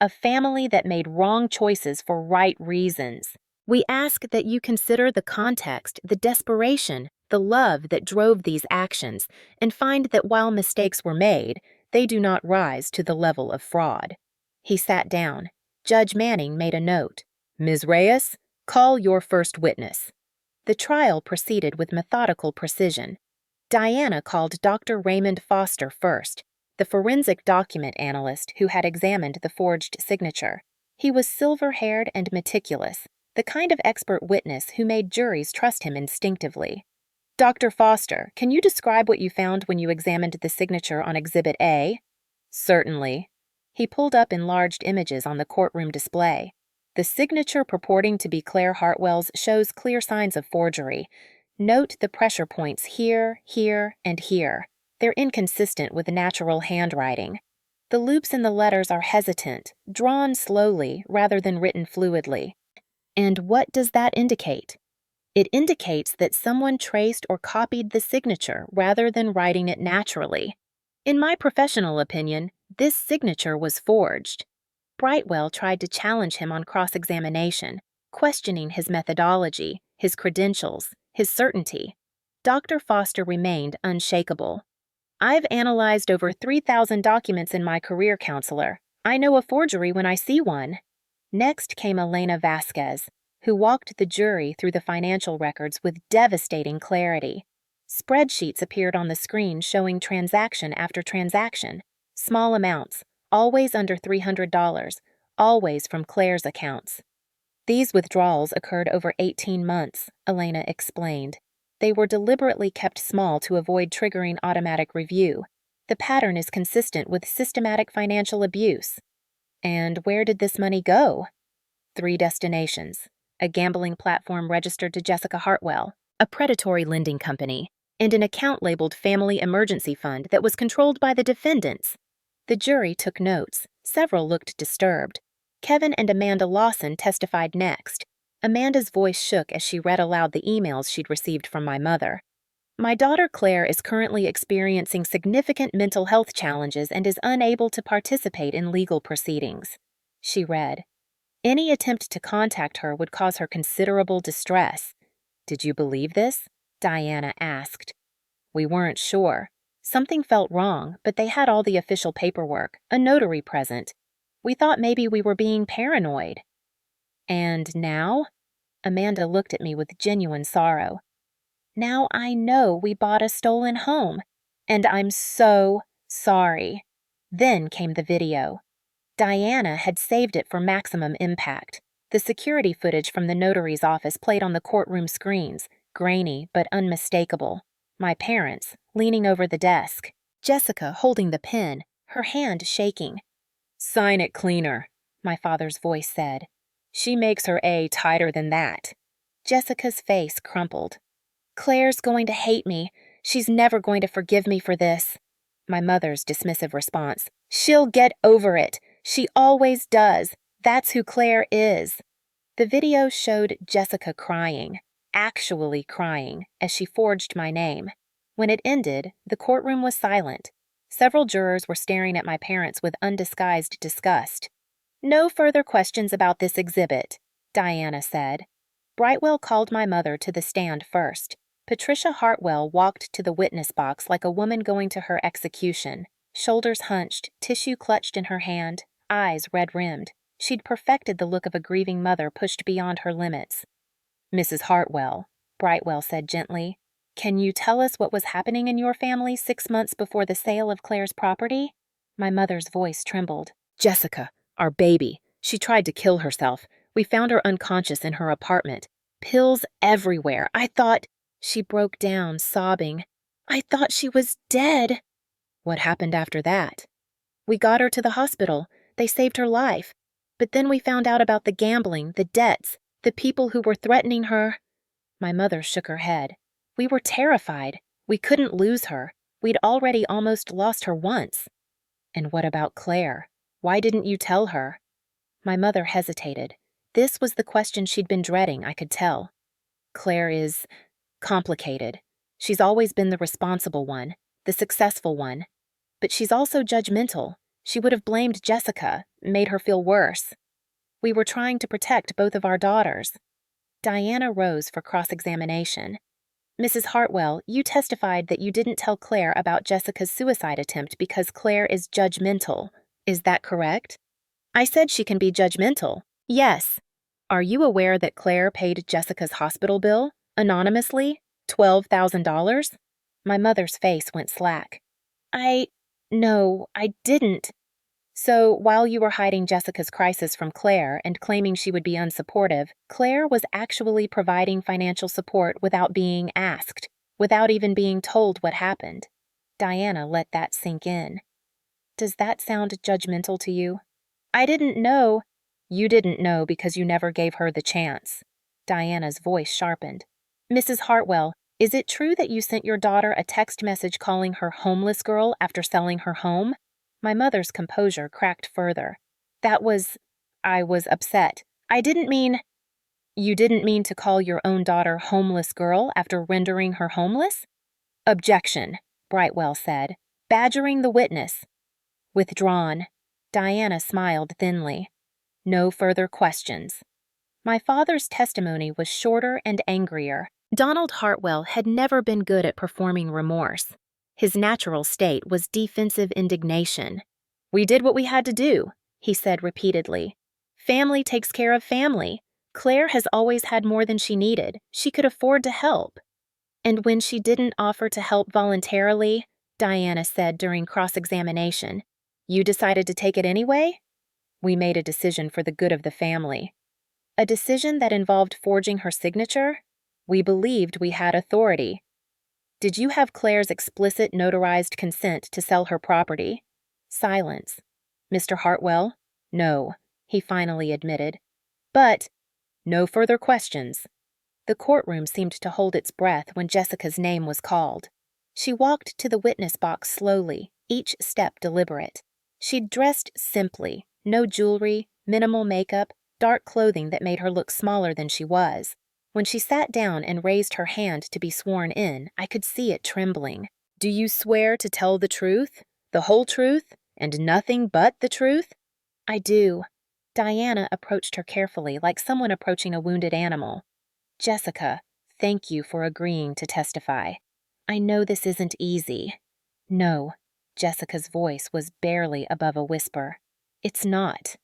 A family that made wrong choices for right reasons. We ask that you consider the context, the desperation, the love that drove these actions, and find that while mistakes were made, they do not rise to the level of fraud. He sat down. Judge Manning made a note. Ms. Reyes, call your first witness. The trial proceeded with methodical precision. Diana called Dr. Raymond Foster first, the forensic document analyst who had examined the forged signature. He was silver-haired and meticulous, the kind of expert witness who made juries trust him instinctively. Dr. Foster, can you describe what you found when you examined the signature on Exhibit A? Certainly. He pulled up enlarged images on the courtroom display. The signature purporting to be Claire Hartwell's shows clear signs of forgery. Note the pressure points here, here, and here. They're inconsistent with natural handwriting. The loops in the letters are hesitant, drawn slowly rather than written fluidly. And what does that indicate? It indicates that someone traced or copied the signature rather than writing it naturally. In my professional opinion, this signature was forged. Brightwell tried to challenge him on cross-examination, questioning his methodology, his credentials, his certainty. Dr. Foster remained unshakable. I've analyzed over 3,000 documents in my career, counselor. I know a forgery when I see one. Next came Elena Vasquez, who walked the jury through the financial records with devastating clarity. Spreadsheets appeared on the screen showing transaction after transaction, small amounts, always under $300, always from Claire's accounts. These withdrawals occurred over 18 months, Elena explained. They were deliberately kept small to avoid triggering automatic review. The pattern is consistent with systematic financial abuse. And where did this money go? 3 destinations: a gambling platform registered to Jessica Hartwell, a predatory lending company, and an account labeled Family Emergency Fund that was controlled by the defendants. The jury took notes. Several looked disturbed. Kevin and Amanda Lawson testified next. Amanda's voice shook as she read aloud the emails she'd received from my mother. My daughter Claire is currently experiencing significant mental health challenges and is unable to participate in legal proceedings. She read. Any attempt to contact her would cause her considerable distress. Did you believe this? Diana asked. We weren't sure. Something felt wrong, but they had all the official paperwork, a notary present. We thought maybe we were being paranoid. And now? Amanda looked at me with genuine sorrow. Now I know we bought a stolen home, and I'm so sorry. Then came the video. Diana had saved it for maximum impact. The security footage from the notary's office played on the courtroom screens, grainy but unmistakable. My parents, leaning over the desk. Jessica holding the pen, her hand shaking. Sign it cleaner, my father's voice said. She makes her A tighter than that. Jessica's face crumpled. Claire's going to hate me. She's never going to forgive me for this. My mother's dismissive response. She'll get over it. She always does. That's who Claire is. The video showed Jessica crying, actually crying, as she forged my name. When it ended, the courtroom was silent. Several jurors were staring at my parents with undisguised disgust. No further questions about this exhibit, Diana said. Brightwell called my mother to the stand first. Patricia Hartwell walked to the witness box like a woman going to her execution, shoulders hunched, tissue clutched in her hand, eyes red-rimmed. She'd perfected the look of a grieving mother pushed beyond her limits. Mrs. Hartwell, Brightwell said gently, can you tell us what was happening in your family 6 months before the sale of Claire's property? My mother's voice trembled. Jessica, our baby. She tried to kill herself. We found her unconscious in her apartment. Pills everywhere. I thought... She broke down, sobbing. I thought she was dead. What happened after that? We got her to the hospital. They saved her life. But then we found out about the gambling, the debts, the people who were threatening her. My mother shook her head. We were terrified. We couldn't lose her. We'd already almost lost her once. And what about Claire? Why didn't you tell her? My mother hesitated. This was the question she'd been dreading, I could tell. Claire is complicated. She's always been the responsible one, the successful one. But she's also judgmental. She would have blamed Jessica, made her feel worse. We were trying to protect both of our daughters. Diana rose for cross-examination. Mrs. Hartwell, you testified that you didn't tell Claire about Jessica's suicide attempt because Claire is judgmental. Is that correct? I said she can be judgmental. Yes. Are you aware that Claire paid Jessica's hospital bill, anonymously, $12,000? My mother's face went slack. No, I didn't. So, while you were hiding Jessica's crisis from Claire and claiming she would be unsupportive, Claire was actually providing financial support without being asked, without even being told what happened. Diana let that sink in. Does that sound judgmental to you? I didn't know. You didn't know because you never gave her the chance. Diana's voice sharpened. Mrs. Hartwell, is it true that you sent your daughter a text message calling her homeless girl after selling her home? My mother's composure cracked further. I was upset. I didn't mean... You didn't mean to call your own daughter homeless girl after rendering her homeless? Objection, Brightwell said, badgering the witness. Withdrawn. Diana smiled thinly. No further questions. My father's testimony was shorter and angrier. Donald Hartwell had never been good at performing remorse. His natural state was defensive indignation. We did what we had to do, he said repeatedly. Family takes care of family. Claire has always had more than she needed. She could afford to help. And when she didn't offer to help voluntarily, Diana said during cross-examination, you decided to take it anyway? We made a decision for the good of the family. A decision that involved forging her signature? We believed we had authority. Did you have Claire's explicit notarized consent to sell her property? Silence. Mr. Hartwell? No, he finally admitted. But, no further questions. The courtroom seemed to hold its breath when Jessica's name was called. She walked to the witness box slowly, each step deliberate. She'd dressed simply, no jewelry, minimal makeup, dark clothing that made her look smaller than she was. When she sat down and raised her hand to be sworn in, I could see it trembling. "Do you swear to tell the truth, the whole truth, and nothing but the truth?" "I do." Diana approached her carefully, like someone approaching a wounded animal. "Jessica, thank you for agreeing to testify. I know this isn't easy." "No." Jessica's voice was barely above a whisper. "It's not.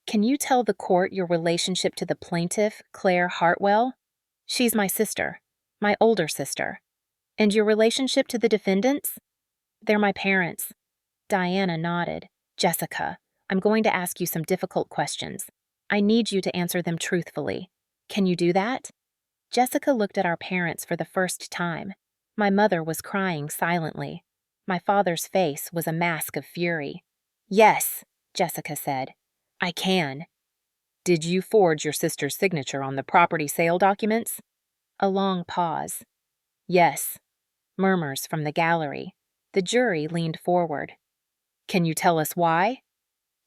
Can you tell the court your relationship to the plaintiff, Claire Hartwell?" "She's my sister. My older sister." "And your relationship to the defendants?" "They're my parents." Diana nodded. "Jessica, I'm going to ask you some difficult questions. I need you to answer them truthfully. Can you do that?" Jessica looked at our parents for the first time. My mother was crying silently. My father's face was a mask of fury. "Yes," Jessica said. "I can." "Did you forge your sister's signature on the property sale documents?" A long pause. "Yes." Murmurs from the gallery. The jury leaned forward. "Can you tell us why?"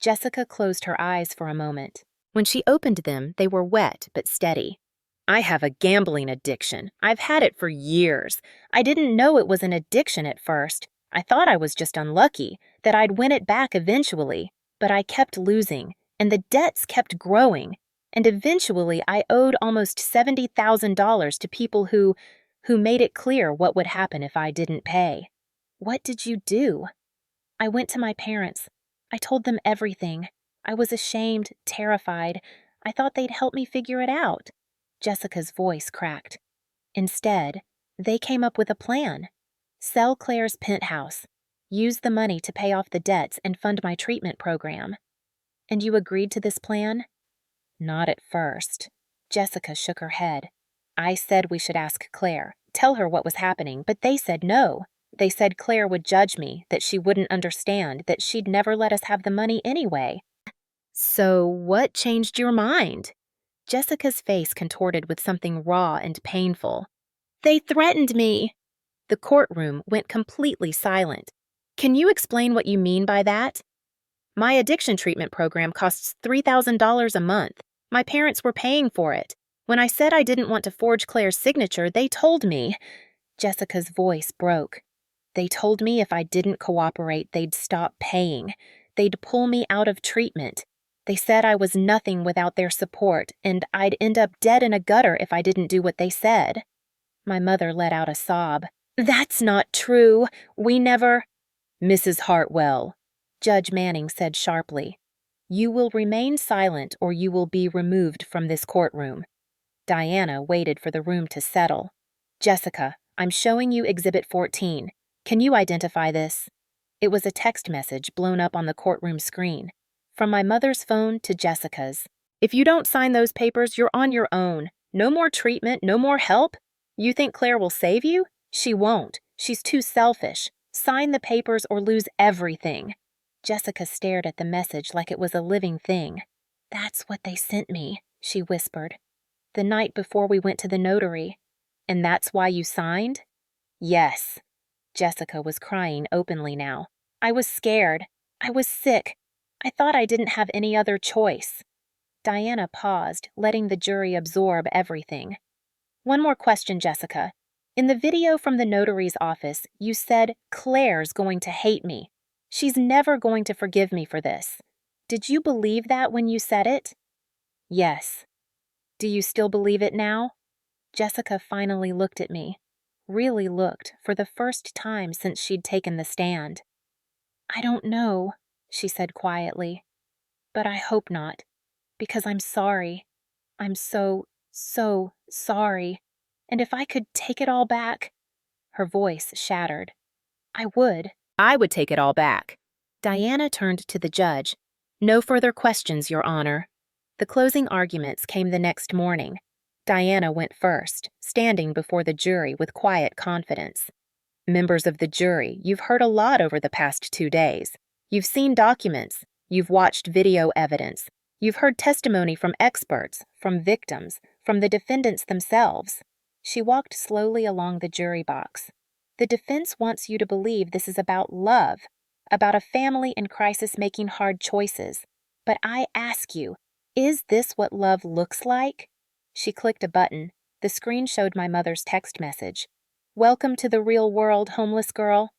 Jessica closed her eyes for a moment. When she opened them, they were wet but steady. "I have a gambling addiction. I've had it for years. I didn't know it was an addiction at first. I thought I was just unlucky, that I'd win it back eventually. But I kept losing, and the debts kept growing. And eventually I owed almost $70,000 to people who made it clear what would happen if I didn't pay." "What did you do?" "I went to my parents. I told them everything. I was ashamed, terrified. I thought they'd help me figure it out." Jessica's voice cracked. "Instead, they came up with a plan. Sell Claire's penthouse. Use the money to pay off the debts and fund my treatment program." "And you agreed to this plan?" "Not at first." Jessica shook her head. "I said we should ask Claire, tell her what was happening, but they said no. They said Claire would judge me, that she wouldn't understand, that she'd never let us have the money anyway." "So what changed your mind?" Jessica's face contorted with something raw and painful. "They threatened me." The courtroom went completely silent. "Can you explain what you mean by that?" "My addiction treatment program costs $3,000 a month. My parents were paying for it. When I said I didn't want to forge Claire's signature, they told me—" Jessica's voice broke. "They told me if I didn't cooperate, they'd stop paying. They'd pull me out of treatment. They said I was nothing without their support, and I'd end up dead in a gutter if I didn't do what they said." My mother let out a sob. "That's not true. We never—" "Mrs. Hartwell," Judge Manning said sharply, "you will remain silent or you will be removed from this courtroom." Diana waited for the room to settle. "Jessica, I'm showing you Exhibit 14. Can you identify this?" It was a text message blown up on the courtroom screen. From my mother's phone to Jessica's. "If you don't sign those papers, you're on your own. No more treatment, no more help. You think Claire will save you? She won't. She's too selfish. Sign the papers or lose everything." Jessica stared at the message like it was a living thing. "That's what they sent me," she whispered. "The night before we went to the notary." "And that's why you signed?" "Yes." Jessica was crying openly now. "I was scared. I was sick. I thought I didn't have any other choice." Diana paused, letting the jury absorb everything. "One more question, Jessica. In the video from the notary's office, you said, 'Claire's going to hate me. She's never going to forgive me for this.' Did you believe that when you said it?" "Yes." "Do you still believe it now?" Jessica finally looked at me. Really looked, for the first time since she'd taken the stand. "I don't know," she said quietly. "But I hope not, because I'm sorry. I'm so, so sorry. And if I could take it all back—" Her voice shattered. "I would. I would take it all back." Diana turned to the judge. "No further questions, Your Honor." The closing arguments came the next morning. Diana went first, standing before the jury with quiet confidence. "Members of the jury, you've heard a lot over the past 2 days. You've seen documents. You've watched video evidence. You've heard testimony from experts, from victims, from the defendants themselves." She walked slowly along the jury box. "The defense wants you to believe this is about love, about a family in crisis making hard choices. But I ask you, is this what love looks like?" She clicked a button. The screen showed my mother's text message. "Welcome to the real world, homeless girl."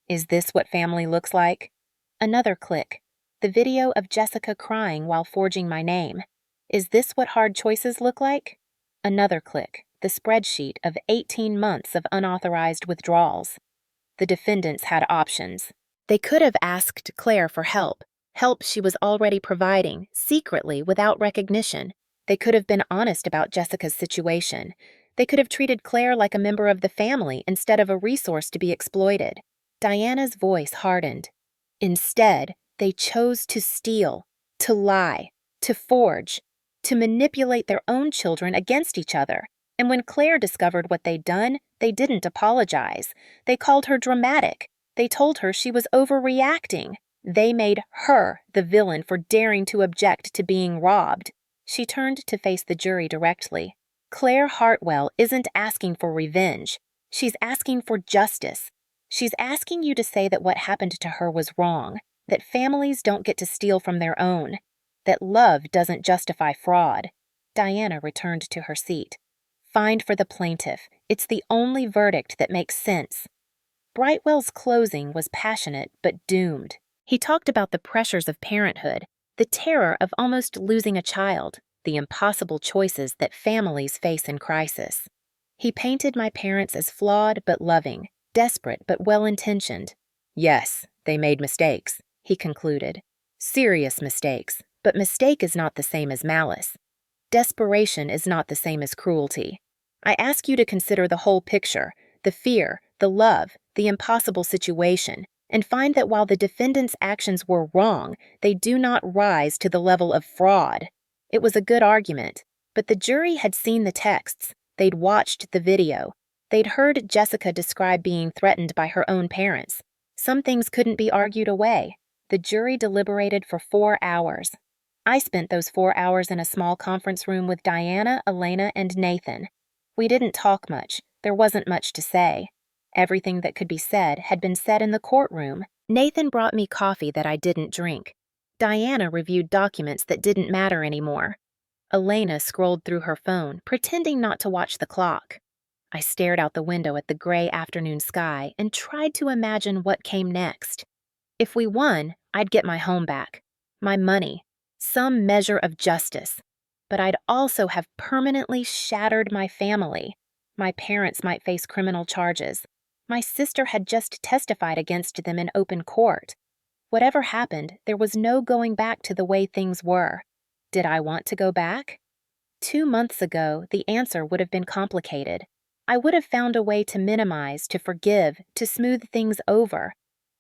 Is this what family looks like? Another click. The video of Jessica crying while forging my name. Is this what hard choices look like? Another click. The spreadsheet of 18 months of unauthorized withdrawals. The defendants had options. They could have asked Claire for help she was already providing, secretly, without recognition. They could have been honest about Jessica's situation. They could have treated Claire like a member of the family instead of a resource to be exploited. Diana's voice hardened. Instead, they chose to steal, to lie, to forge, to manipulate their own children against each other. And when Claire discovered what they'd done, they didn't apologize. They called her dramatic. They told her she was overreacting. They made her the villain for daring to object to being robbed. She turned to face the jury directly. Claire Hartwell isn't asking for revenge. She's asking for justice. She's asking you to say that what happened to her was wrong, that families don't get to steal from their own, that love doesn't justify fraud. Diana returned to her seat. Find for the plaintiff. It's the only verdict that makes sense. Brightwell's closing was passionate but doomed. He talked about the pressures of parenthood, the terror of almost losing a child, the impossible choices that families face in crisis. He painted my parents as flawed but loving, desperate but well-intentioned. Yes, they made mistakes, he concluded. Serious mistakes, but mistake is not the same as malice. Desperation is not the same as cruelty. I ask you to consider the whole picture, the fear, the love, the impossible situation, and find that while the defendants' actions were wrong, they do not rise to the level of fraud. It was a good argument, but the jury had seen the texts, they'd watched the video, they'd heard Jessica describe being threatened by her own parents. Some things couldn't be argued away. The jury deliberated for 4 hours. I spent those 4 hours in a small conference room with Diana, Elena, and Nathan. We didn't talk much. There wasn't much to say. Everything that could be said had been said in the courtroom. Nathan brought me coffee that I didn't drink. Diana reviewed documents that didn't matter anymore. Elena scrolled through her phone, pretending not to watch the clock. I stared out the window at the gray afternoon sky and tried to imagine what came next. If we won, I'd get my home back, my money, some measure of justice. But I'd also have permanently shattered my family. My parents might face criminal charges. My sister had just testified against them in open court. Whatever happened, there was no going back to the way things were. Did I want to go back? 2 months ago, the answer would have been complicated. I would have found a way to minimize, to forgive, to smooth things over.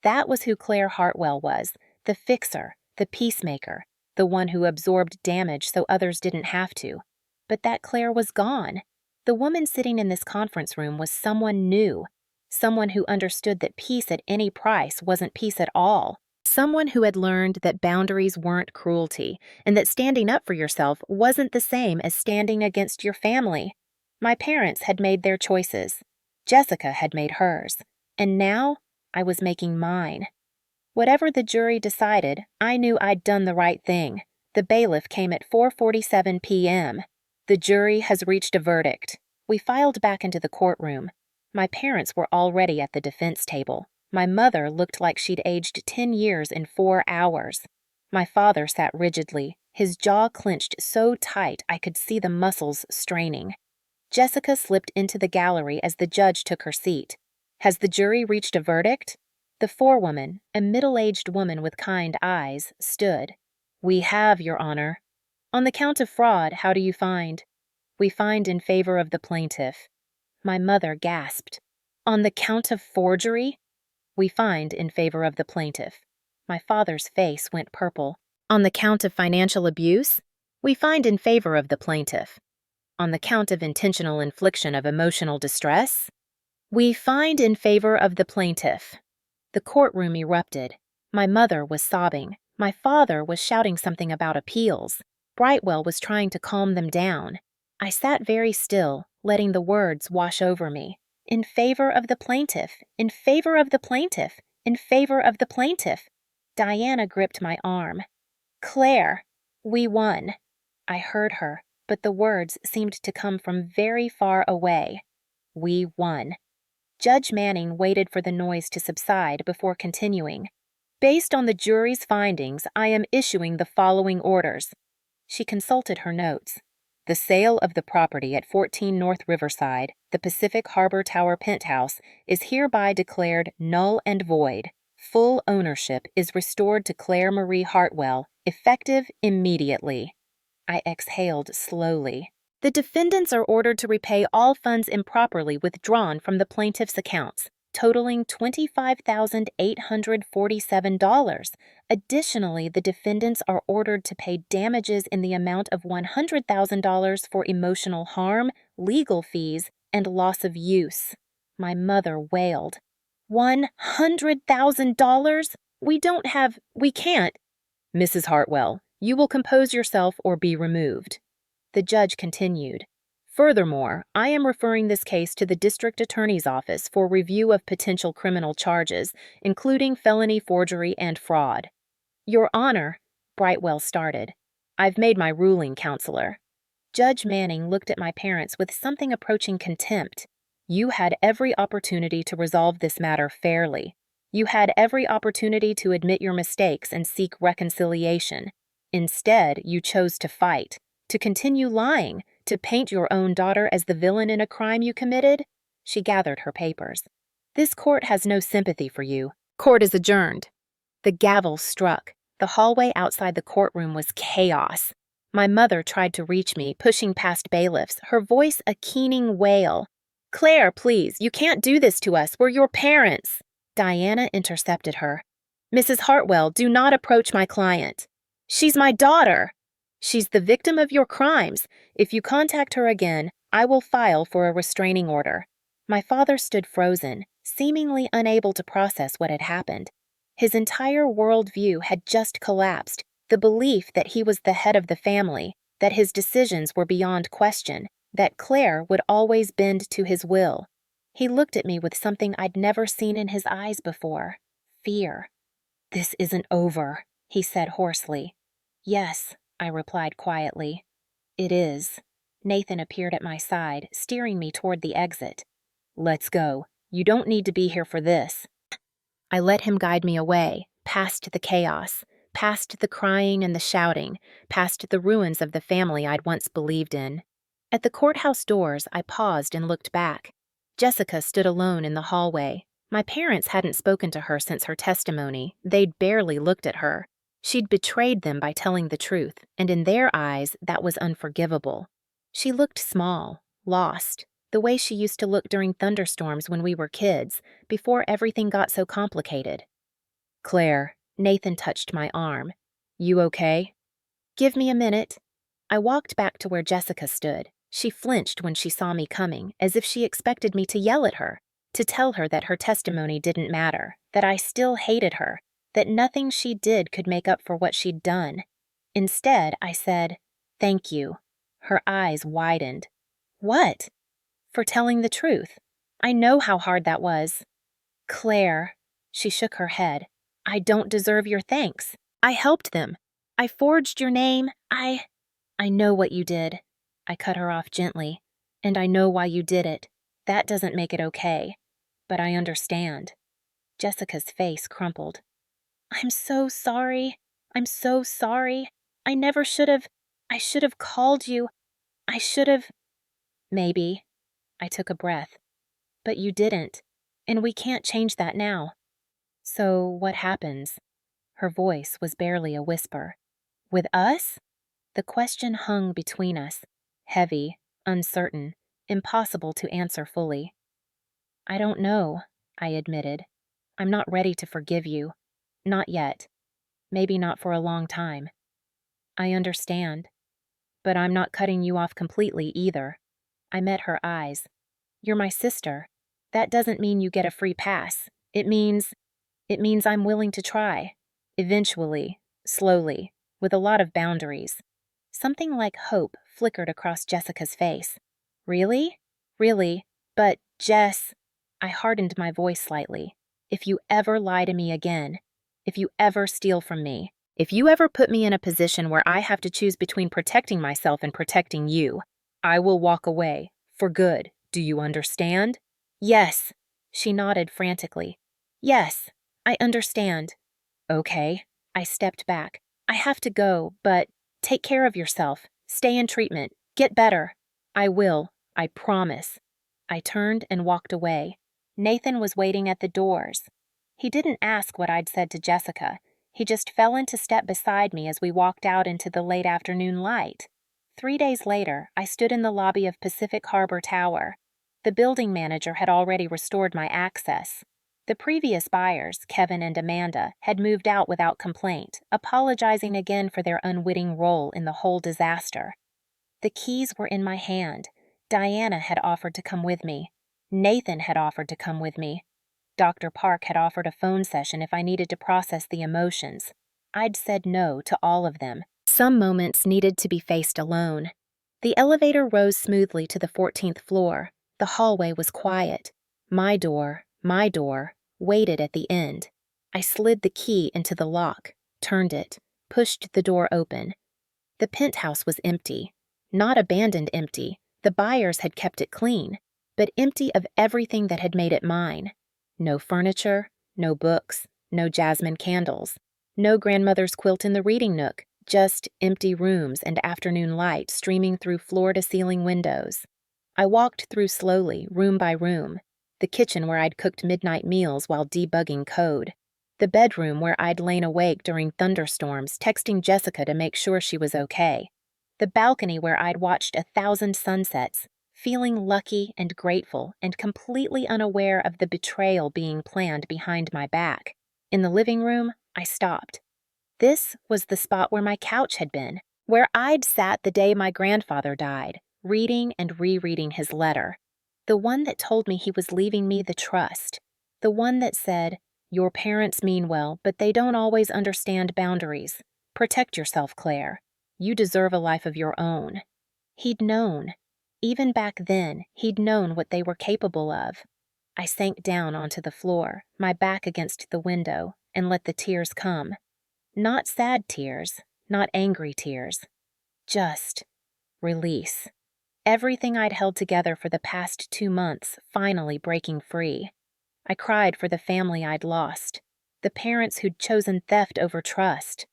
That was who Claire Hartwell was, the fixer, the peacemaker, the one who absorbed damage so others didn't have to. But that Claire was gone. The woman sitting in this conference room was someone new, someone who understood that peace at any price wasn't peace at all, someone who had learned that boundaries weren't cruelty, and that standing up for yourself wasn't the same as standing against your family. My parents had made their choices. Jessica had made hers. And now, I was making mine. Whatever the jury decided, I knew I'd done the right thing. The bailiff came at 4:47 p.m. The jury has reached a verdict. We filed back into the courtroom. My parents were already at the defense table. My mother looked like she'd aged 10 years in 4 hours. My father sat rigidly, his jaw clenched so tight I could see the muscles straining. Jessica slipped into the gallery as the judge took her seat. Has the jury reached a verdict? The forewoman, a middle-aged woman with kind eyes, stood. We have, Your Honor. On the count of fraud, how do you find? We find in favor of the plaintiff. My mother gasped. On the count of forgery? We find in favor of the plaintiff. My father's face went purple. On the count of financial abuse? We find in favor of the plaintiff. On the count of intentional infliction of emotional distress? We find in favor of the plaintiff. The courtroom erupted. My mother was sobbing. My father was shouting something about appeals. Brightwell was trying to calm them down. I sat very still, letting the words wash over me. In favor of the plaintiff, in favor of the plaintiff, in favor of the plaintiff. Diana gripped my arm. Claire, we won. I heard her. but the words seemed to come from very far away. We won. Judge Manning waited for the noise to subside before continuing. Based on the jury's findings, I am issuing the following orders. She consulted her notes. The sale of the property at 14 North Riverside, the Pacific Harbor Tower penthouse, is hereby declared null and void. Full ownership is restored to Claire Marie Hartwell, effective immediately. I exhaled slowly. The defendants are ordered to repay all funds improperly withdrawn from the plaintiff's accounts, totaling $25,847. Additionally, the defendants are ordered to pay damages in the amount of $100,000 for emotional harm, legal fees, and loss of use. My mother wailed. $100,000? We can't. Mrs. Hartwell, you will compose yourself or be removed. The judge continued. Furthermore, I am referring this case to the district attorney's office for review of potential criminal charges, including felony forgery and fraud. Your Honor, Brightwell started. I've made my ruling, Counselor. Judge Manning looked at my parents with something approaching contempt. You had every opportunity to resolve this matter fairly. You had every opportunity to admit your mistakes and seek reconciliation. Instead, you chose to fight, to continue lying, to paint your own daughter as the villain in a crime you committed. She gathered her papers. This court has no sympathy for you. Court is adjourned. The gavel struck. The hallway outside the courtroom was chaos. My mother tried to reach me, pushing past bailiffs, her voice a keening wail. Claire, please, you can't do this to us. We're your parents. Diana intercepted her. Mrs. Hartwell, do not approach my client. She's my daughter. She's the victim of your crimes. If you contact her again, I will file for a restraining order. My father stood frozen, seemingly unable to process what had happened. His entire worldview had just collapsed, the belief that he was the head of the family, that his decisions were beyond question, that Claire would always bend to his will. He looked at me with something I'd never seen in his eyes before. Fear. This isn't over, he said hoarsely. Yes, I replied quietly. It is. Nathan appeared at my side, steering me toward the exit. Let's go. You don't need to be here for this. I let him guide me away, past the chaos, past the crying and the shouting, past the ruins of the family I'd once believed in. At the courthouse doors, I paused and looked back. Jessica stood alone in the hallway. My parents hadn't spoken to her since her testimony. They'd barely looked at her. She'd betrayed them by telling the truth, and in their eyes, that was unforgivable. She looked small, lost, the way she used to look during thunderstorms when we were kids, before everything got so complicated. Claire, Nathan touched my arm. You okay? Give me a minute. I walked back to where Jessica stood. She flinched when she saw me coming, as if she expected me to yell at her, to tell her that her testimony didn't matter, that I still hated her, that nothing she did could make up for what she'd done. Instead, I said, Thank you. Her eyes widened. What? For telling the truth. I know how hard that was. Claire, she shook her head. I don't deserve your thanks. I helped them. I forged your name. I know what you did. I cut her off gently. And I know why you did it. That doesn't make it okay. But I understand. Jessica's face crumpled. I'm so sorry. I'm so sorry. I never should have. I should have called you. I should have. Maybe. I took a breath. But you didn't. And we can't change that now. So what happens? Her voice was barely a whisper. With us? The question hung between us, heavy, uncertain, impossible to answer fully. I don't know, I admitted. I'm not ready to forgive you. Not yet. Maybe not for a long time. I understand. But I'm not cutting you off completely either. I met her eyes. You're my sister. That doesn't mean you get a free pass. It means I'm willing to try. Eventually, slowly, with a lot of boundaries. Something like hope flickered across Jessica's face. Really? Really? But, Jess, I hardened my voice slightly. If you ever lie to me again, if you ever steal from me, If you ever put me in a position where I have to choose between protecting myself and protecting you, I will walk away, for good. Do you understand? Yes. She nodded frantically. Yes, I understand. Okay. I stepped back. I have to go, but take care of yourself. Stay in treatment. Get better. I will. I promise. I turned and walked away. Nathan was waiting at the doors. He didn't ask what I'd said to Jessica. He just fell into step beside me as we walked out into the late afternoon light. 3 days later, I stood in the lobby of Pacific Harbor Tower. The building manager had already restored my access. The previous buyers, Kevin and Amanda, had moved out without complaint, apologizing again for their unwitting role in the whole disaster. The keys were in my hand. Diana had offered to come with me. Nathan had offered to come with me. Dr. Park had offered a phone session if I needed to process the emotions. I'd said no to all of them. Some moments needed to be faced alone. The elevator rose smoothly to the 14th floor. The hallway was quiet. My door, waited at the end. I slid the key into the lock, turned it, pushed the door open. The penthouse was empty. Not abandoned empty. The buyers had kept it clean, but empty of everything that had made it mine. No furniture, no books, no jasmine candles, no grandmother's quilt in the reading nook, just empty rooms and afternoon light streaming through floor-to-ceiling windows. I walked through slowly, room by room. The kitchen where I'd cooked midnight meals while debugging code. The bedroom where I'd lain awake during thunderstorms, texting Jessica to make sure she was okay. The balcony where I'd watched 1,000 sunsets, feeling lucky and grateful and completely unaware of the betrayal being planned behind my back. In the living room, I stopped. This was the spot where my couch had been, where I'd sat the day my grandfather died, reading and rereading his letter. The one that told me he was leaving me the trust. The one that said, "Your parents mean well, but they don't always understand boundaries. Protect yourself, Claire. You deserve a life of your own." He'd known. Even back then, he'd known what they were capable of. I sank down onto the floor, my back against the window, and let the tears come. Not sad tears, not angry tears. Just release. Everything I'd held together for the past 2 months finally breaking free. I cried for the family I'd lost, the parents who'd chosen theft over trust,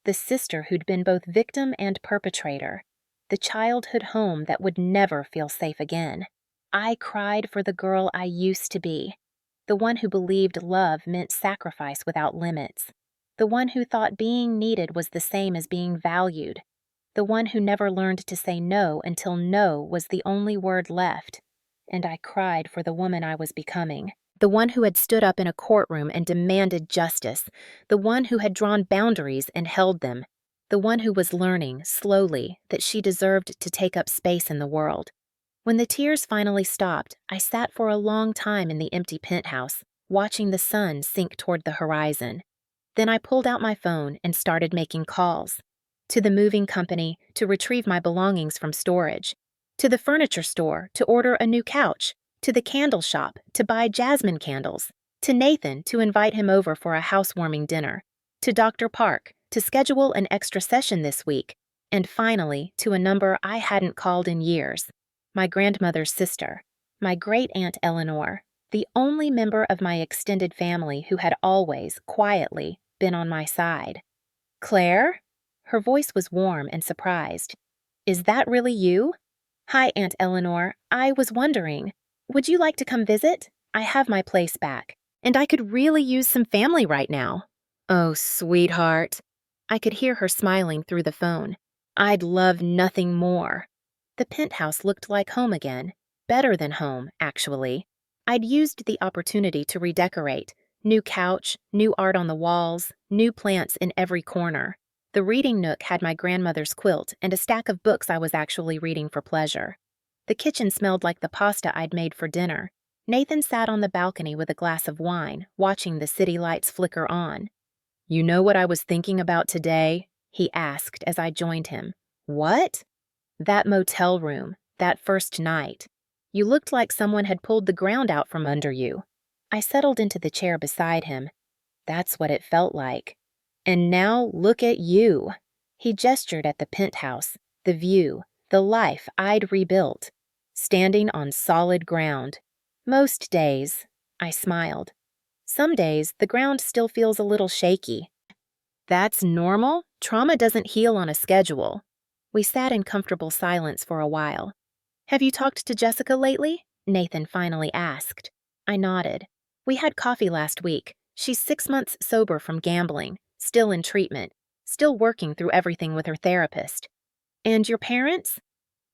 the sister who'd been both victim and perpetrator, the childhood home that would never feel safe again. I cried for the girl I used to be, the one who believed love meant sacrifice without limits, the one who thought being needed was the same as being valued, the one who never learned to say no until no was the only word left. And I cried for the woman I was becoming. The one who had stood up in a courtroom and demanded justice. The one who had drawn boundaries and held them. The one who was learning, slowly, that she deserved to take up space in the world. When the tears finally stopped, I sat for a long time in the empty penthouse, watching the sun sink toward the horizon. Then I pulled out my phone and started making calls. To the moving company to retrieve my belongings from storage. To the furniture store to order a new couch. To the candle shop to buy jasmine candles. To Nathan to invite him over for a housewarming dinner. To Dr. Park to schedule an extra session this week. And finally, to a number I hadn't called in years. My grandmother's sister. My great-aunt Eleanor. The only member of my extended family who had always, quietly, been on my side. "Claire?" Her voice was warm and surprised. "Is that really you?" "Hi, Aunt Eleanor. I was wondering, would you like to come visit? I have my place back, and I could really use some family right now." "Oh, sweetheart." I could hear her smiling through the phone. "I'd love nothing more." The penthouse looked like home again. Better than home, actually. I'd used the opportunity to redecorate. New couch, new art on the walls, new plants in every corner. The reading nook had my grandmother's quilt and a stack of books I was actually reading for pleasure. The kitchen smelled like the pasta I'd made for dinner. Nathan sat on the balcony with a glass of wine, watching the city lights flicker on. "You know what I was thinking about today?" he asked as I joined him. "What?" "That motel room, that first night. You looked like someone had pulled the ground out from under you." I settled into the chair beside him. "That's what it felt like." And now look at you. He gestured at the penthouse, the view, the life I'd rebuilt, standing on solid ground. Most days, I smiled. Some days, the ground still feels a little shaky. That's normal. Trauma doesn't heal on a schedule. We sat in comfortable silence for a while. Have you talked to Jessica lately? Nathan finally asked. I nodded. We had coffee last week. She's 6 months sober from gambling, still in treatment, still working through everything with her therapist. And your parents?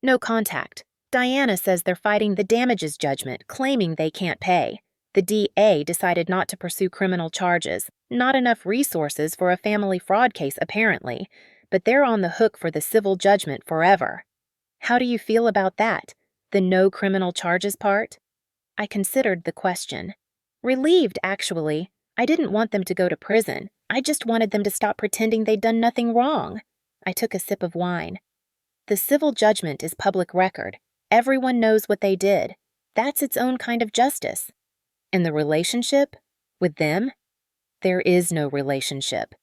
No contact. Diana says they're fighting the damages judgment, claiming they can't pay. The DA decided not to pursue criminal charges. Not enough resources for a family fraud case, apparently, but they're on the hook for the civil judgment forever. How do you feel about that? The no criminal charges part? I considered the question. Relieved, actually. I didn't want them to go to prison. I just wanted them to stop pretending they'd done nothing wrong. I took a sip of wine. The civil judgment is public record. Everyone knows what they did. That's its own kind of justice. And the relationship? With them? There is no relationship.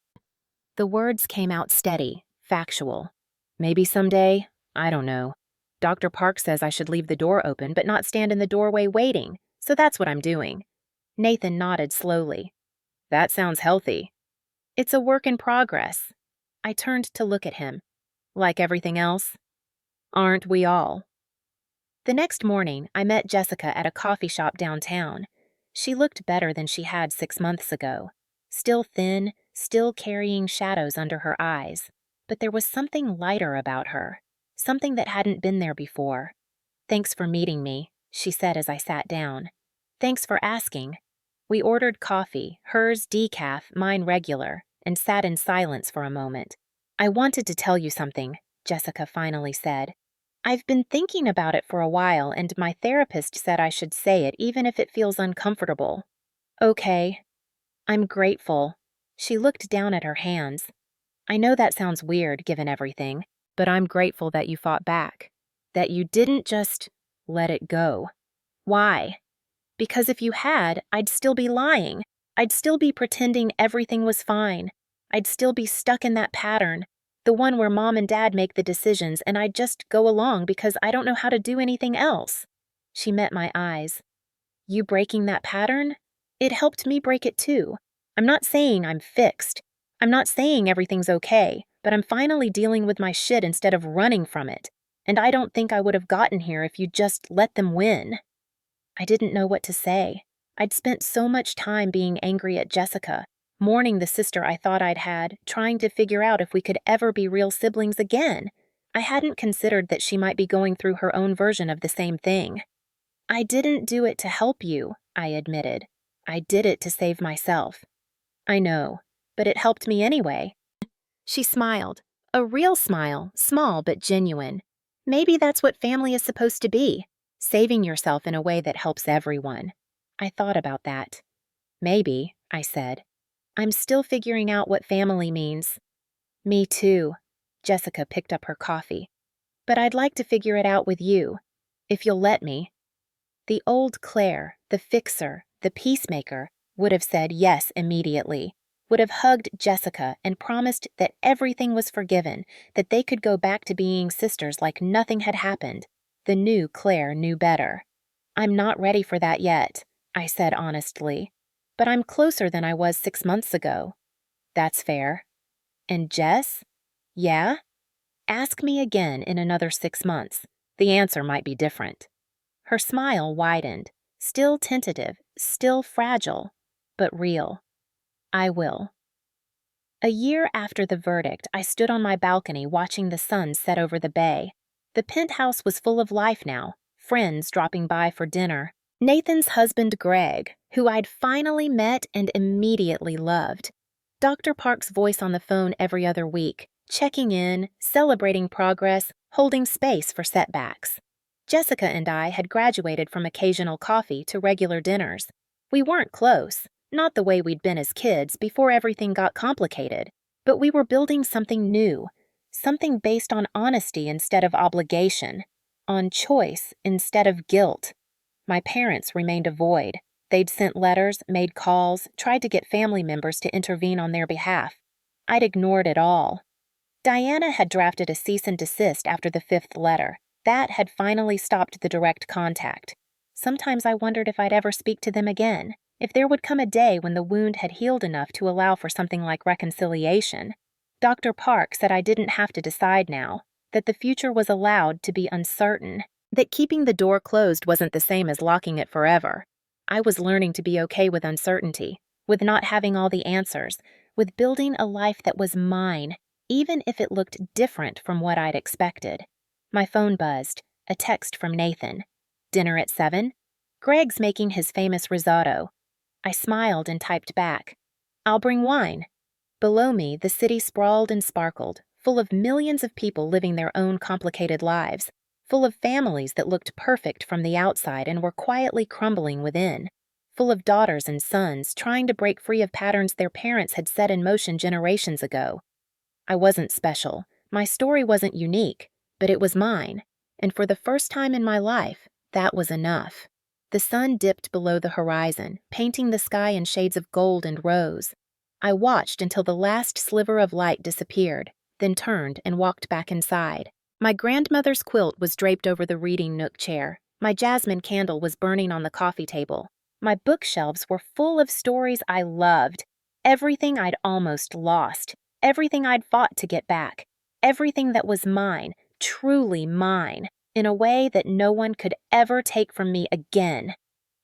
The words came out steady, factual. Maybe someday, I don't know. Dr. Park says I should leave the door open but not stand in the doorway waiting, so that's what I'm doing. Nathan nodded slowly. That sounds healthy. It's a work in progress. I turned to look at him. Like everything else? Aren't we all? The next morning, I met Jessica at a coffee shop downtown. She looked better than she had 6 months ago. Still thin, still carrying shadows under her eyes. But there was something lighter about her. Something that hadn't been there before. Thanks for meeting me, she said as I sat down. Thanks for asking. We ordered coffee, hers decaf, mine regular, and sat in silence for a moment. I wanted to tell you something, Jessica finally said. I've been thinking about it for a while, and my therapist said I should say it even if it feels uncomfortable. Okay. I'm grateful. She looked down at her hands. I know that sounds weird, given everything, but I'm grateful that you fought back. That you didn't just let it go. Why? Because if you had, I'd still be lying. I'd still be pretending everything was fine. I'd still be stuck in that pattern, the one where mom and dad make the decisions and I'd just go along because I don't know how to do anything else. She met my eyes. You breaking that pattern? It helped me break it too. I'm not saying I'm fixed. I'm not saying everything's okay, but I'm finally dealing with my shit instead of running from it. And I don't think I would have gotten here if you just let them win. I didn't know what to say. I'd spent so much time being angry at Jessica, mourning the sister I thought I'd had, trying to figure out if we could ever be real siblings again. I hadn't considered that she might be going through her own version of the same thing. I didn't do it to help you, I admitted. I did it to save myself. I know, but it helped me anyway. She smiled. A real smile, small but genuine. Maybe that's what family is supposed to be, saving yourself in a way that helps everyone. I thought about that. Maybe, I said. I'm still figuring out what family means. Me too. Jessica picked up her coffee. But I'd like to figure it out with you, if you'll let me. The old Claire, the fixer, the peacemaker, would have said yes immediately, would have hugged Jessica and promised that everything was forgiven, that they could go back to being sisters like nothing had happened. The new Claire knew better. I'm not ready for that yet, I said honestly, but I'm closer than I was 6 months ago. That's fair. And Jess? Yeah? Ask me again in another 6 months. The answer might be different. Her smile widened, still tentative, still fragile, but real. I will. A year after the verdict, I stood on my balcony watching the sun set over the bay. The penthouse was full of life now, friends dropping by for dinner. Nathan's husband, Greg, who I'd finally met and immediately loved. Dr. Park's voice on the phone every other week, checking in, celebrating progress, holding space for setbacks. Jessica and I had graduated from occasional coffee to regular dinners. We weren't close, not the way we'd been as kids before everything got complicated, but we were building something new, something based on honesty instead of obligation, on choice instead of guilt. My parents remained a void. They'd sent letters, made calls, tried to get family members to intervene on their behalf. I'd ignored it all. Diana had drafted a cease and desist after the fifth letter. That had finally stopped the direct contact. Sometimes I wondered if I'd ever speak to them again, if there would come a day when the wound had healed enough to allow for something like reconciliation. Dr. Park said I didn't have to decide now, that the future was allowed to be uncertain, that keeping the door closed wasn't the same as locking it forever. I was learning to be okay with uncertainty, with not having all the answers, with building a life that was mine, even if it looked different from what I'd expected. My phone buzzed, a text from Nathan. Dinner at 7? Greg's making his famous risotto. I smiled and typed back, I'll bring wine. Below me, the city sprawled and sparkled, full of millions of people living their own complicated lives, full of families that looked perfect from the outside and were quietly crumbling within, full of daughters and sons trying to break free of patterns their parents had set in motion generations ago. I wasn't special. My story wasn't unique, but it was mine, and for the first time in my life, that was enough. The sun dipped below the horizon, painting the sky in shades of gold and rose. I watched until the last sliver of light disappeared, then turned and walked back inside. My grandmother's quilt was draped over the reading nook chair. My jasmine candle was burning on the coffee table. My bookshelves were full of stories I loved, everything I'd almost lost, everything I'd fought to get back, everything that was mine, truly mine, in a way that no one could ever take from me again.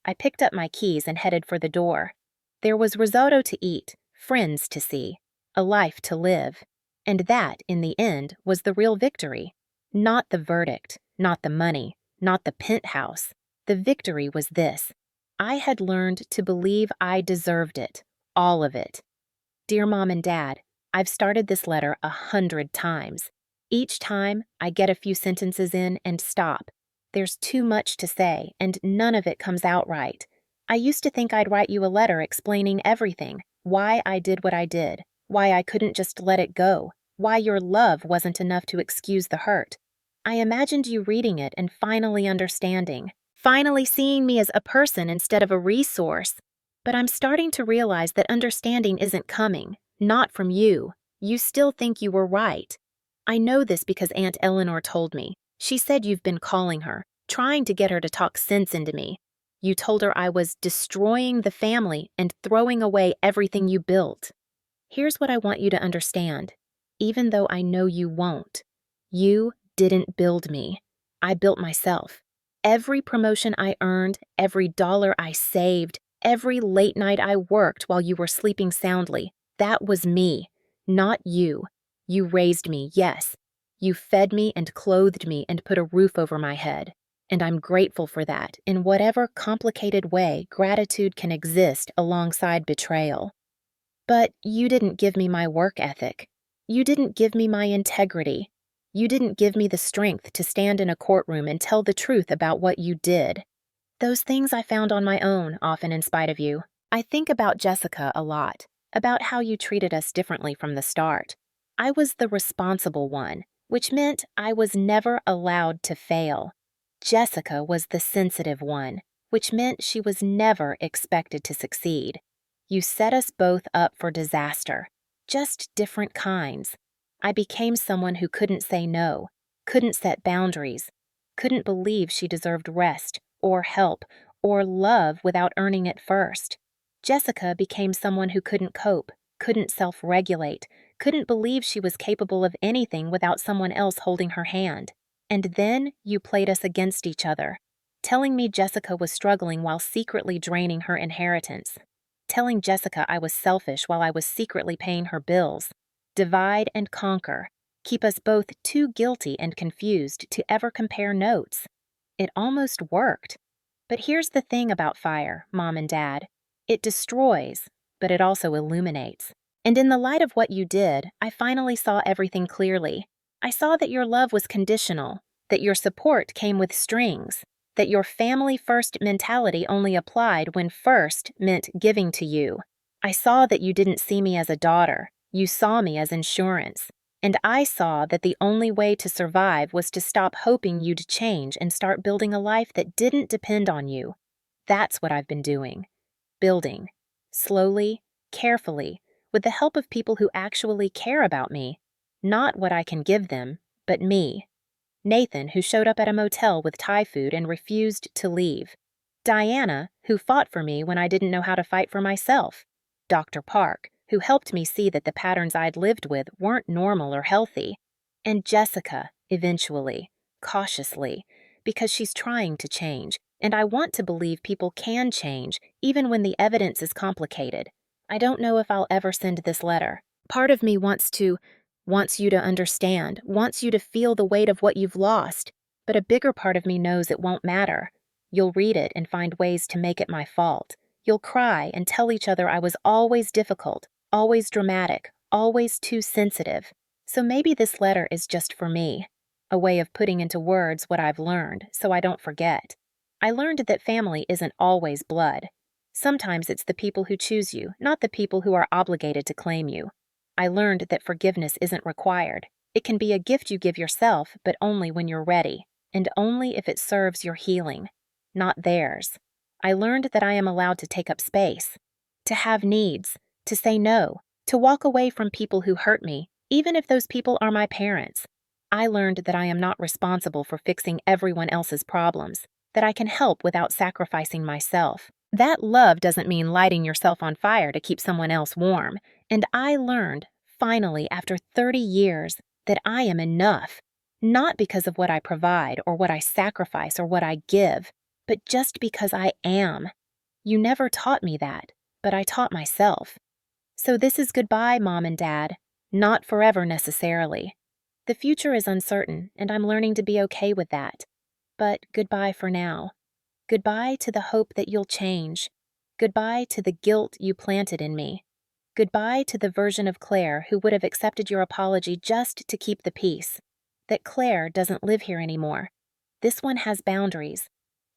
I picked up my keys and headed for the door. There was risotto to eat, friends to see, a life to live. And that, in the end, was the real victory. Not the verdict, not the money, not the penthouse. The victory was this. I had learned to believe I deserved it, all of it. Dear Mom and Dad, I've started this letter 100 times. Each time, I get a few sentences in and stop. There's too much to say, and none of it comes out right. I used to think I'd write you a letter explaining everything, why I did what I did, why I couldn't just let it go, why your love wasn't enough to excuse the hurt. I imagined you reading it and finally understanding, finally seeing me as a person instead of a resource. But I'm starting to realize that understanding isn't coming, not from you. You still think you were right. I know this because Aunt Eleanor told me. She said you've been calling her, trying to get her to talk sense into me. You told her I was destroying the family and throwing away everything you built. Here's what I want you to understand, even though I know you won't. You didn't build me. I built myself. Every promotion I earned, every dollar I saved, every late night I worked while you were sleeping soundly, that was me, not you. You raised me, yes. You fed me and clothed me and put a roof over my head. And I'm grateful for that, in whatever complicated way gratitude can exist alongside betrayal. But you didn't give me my work ethic. You didn't give me my integrity. You didn't give me the strength to stand in a courtroom and tell the truth about what you did. Those things I found on my own, often in spite of you. I think about Jessica a lot, about how you treated us differently from the start. I was the responsible one, which meant I was never allowed to fail. Jessica was the sensitive one, which meant she was never expected to succeed. You set us both up for disaster, just different kinds. I became someone who couldn't say no, couldn't set boundaries, couldn't believe she deserved rest, or help, or love without earning it first. Jessica became someone who couldn't cope, couldn't self-regulate, couldn't believe she was capable of anything without someone else holding her hand. And then you played us against each other, telling me Jessica was struggling while secretly draining her inheritance, telling Jessica I was selfish while I was secretly paying her bills. Divide and conquer, keep us both too guilty and confused to ever compare notes. It almost worked. But here's the thing about fire, Mom and Dad. It destroys, but it also illuminates. And in the light of what you did, I finally saw everything clearly. I saw that your love was conditional, that your support came with strings, that your family-first mentality only applied when first meant giving to you. I saw that you didn't see me as a daughter. You saw me as insurance. And I saw that the only way to survive was to stop hoping you'd change and start building a life that didn't depend on you. That's what I've been doing. Building. Slowly, carefully, with the help of people who actually care about me. Not what I can give them, but me. Nathan, who showed up at a motel with Thai food and refused to leave. Diana, who fought for me when I didn't know how to fight for myself. Dr. Park, who helped me see that the patterns I'd lived with weren't normal or healthy. And Jessica, eventually, cautiously, because she's trying to change, and I want to believe people can change, even when the evidence is complicated. I don't know if I'll ever send this letter. Part of me wants you to understand, wants you to feel the weight of what you've lost, but a bigger part of me knows it won't matter. You'll read it and find ways to make it my fault. You'll cry and tell each other I was always difficult, always dramatic, always too sensitive. So maybe this letter is just for me, a way of putting into words what I've learned so I don't forget. I learned that family isn't always blood. Sometimes it's the people who choose you, not the people who are obligated to claim you. I learned that forgiveness isn't required. It can be a gift you give yourself, but only when you're ready, and only if it serves your healing, not theirs. I learned that I am allowed to take up space, to have needs, to say no, to walk away from people who hurt me, even if those people are my parents. I learned that I am not responsible for fixing everyone else's problems, that I can help without sacrificing myself. That love doesn't mean lighting yourself on fire to keep someone else warm. And I learned, finally, after 30 years, that I am enough, not because of what I provide or what I sacrifice or what I give, but just because I am. You never taught me that, but I taught myself. So this is goodbye, Mom and Dad. Not forever necessarily. The future is uncertain, and I'm learning to be okay with that. But goodbye for now. Goodbye to the hope that you'll change. Goodbye to the guilt you planted in me. Goodbye to the version of Claire who would have accepted your apology just to keep the peace. That Claire doesn't live here anymore. This one has boundaries.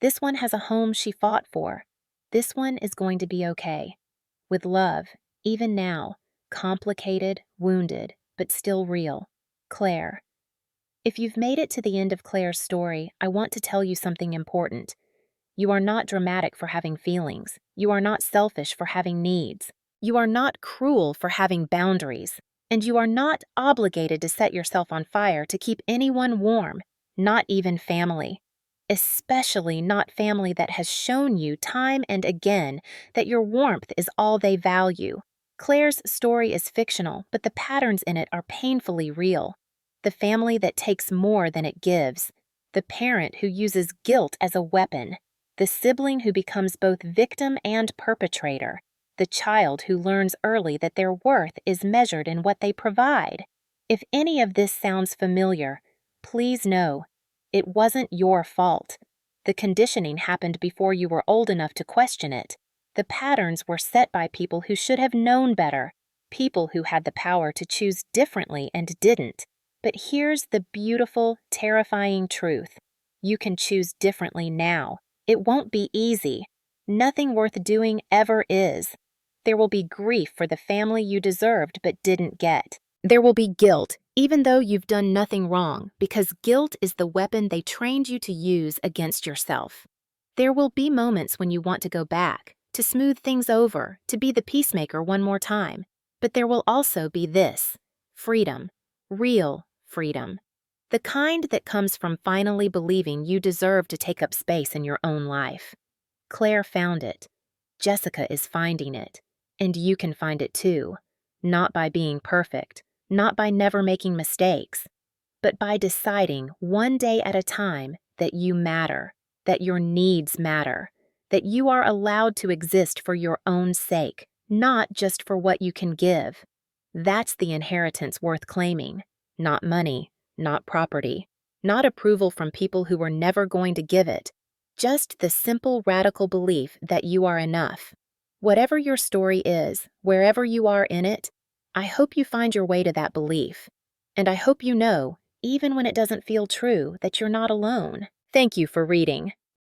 This one has a home she fought for. This one is going to be okay. With love, even now, complicated, wounded, but still real. Claire. If you've made it to the end of Claire's story, I want to tell you something important. You are not dramatic for having feelings. You are not selfish for having needs. You are not cruel for having boundaries. And you are not obligated to set yourself on fire to keep anyone warm, not even family. Especially not family that has shown you time and again that your warmth is all they value. Claire's story is fictional, but the patterns in it are painfully real. The family that takes more than it gives. The parent who uses guilt as a weapon. The sibling who becomes both victim and perpetrator. The child who learns early that their worth is measured in what they provide. If any of this sounds familiar, please know, it wasn't your fault. The conditioning happened before you were old enough to question it. The patterns were set by people who should have known better, people who had the power to choose differently and didn't. But here's the beautiful, terrifying truth. You can choose differently now. It won't be easy. Nothing worth doing ever is. There will be grief for the family you deserved but didn't get. There will be guilt, even though you've done nothing wrong, because guilt is the weapon they trained you to use against yourself. There will be moments when you want to go back, to smooth things over, to be the peacemaker one more time. But there will also be this: freedom, real freedom. The kind that comes from finally believing you deserve to take up space in your own life. Claire found it. Jessica is finding it. And you can find it too. Not by being perfect, not by never making mistakes, but by deciding one day at a time that you matter, that your needs matter, that you are allowed to exist for your own sake, not just for what you can give. That's the inheritance worth claiming. Not money, not property, not approval from people who were never going to give it. Just the simple, radical belief that you are enough. Whatever your story is, wherever you are in it, I hope you find your way to that belief. And I hope you know, even when it doesn't feel true, that you're not alone. Thank you for reading.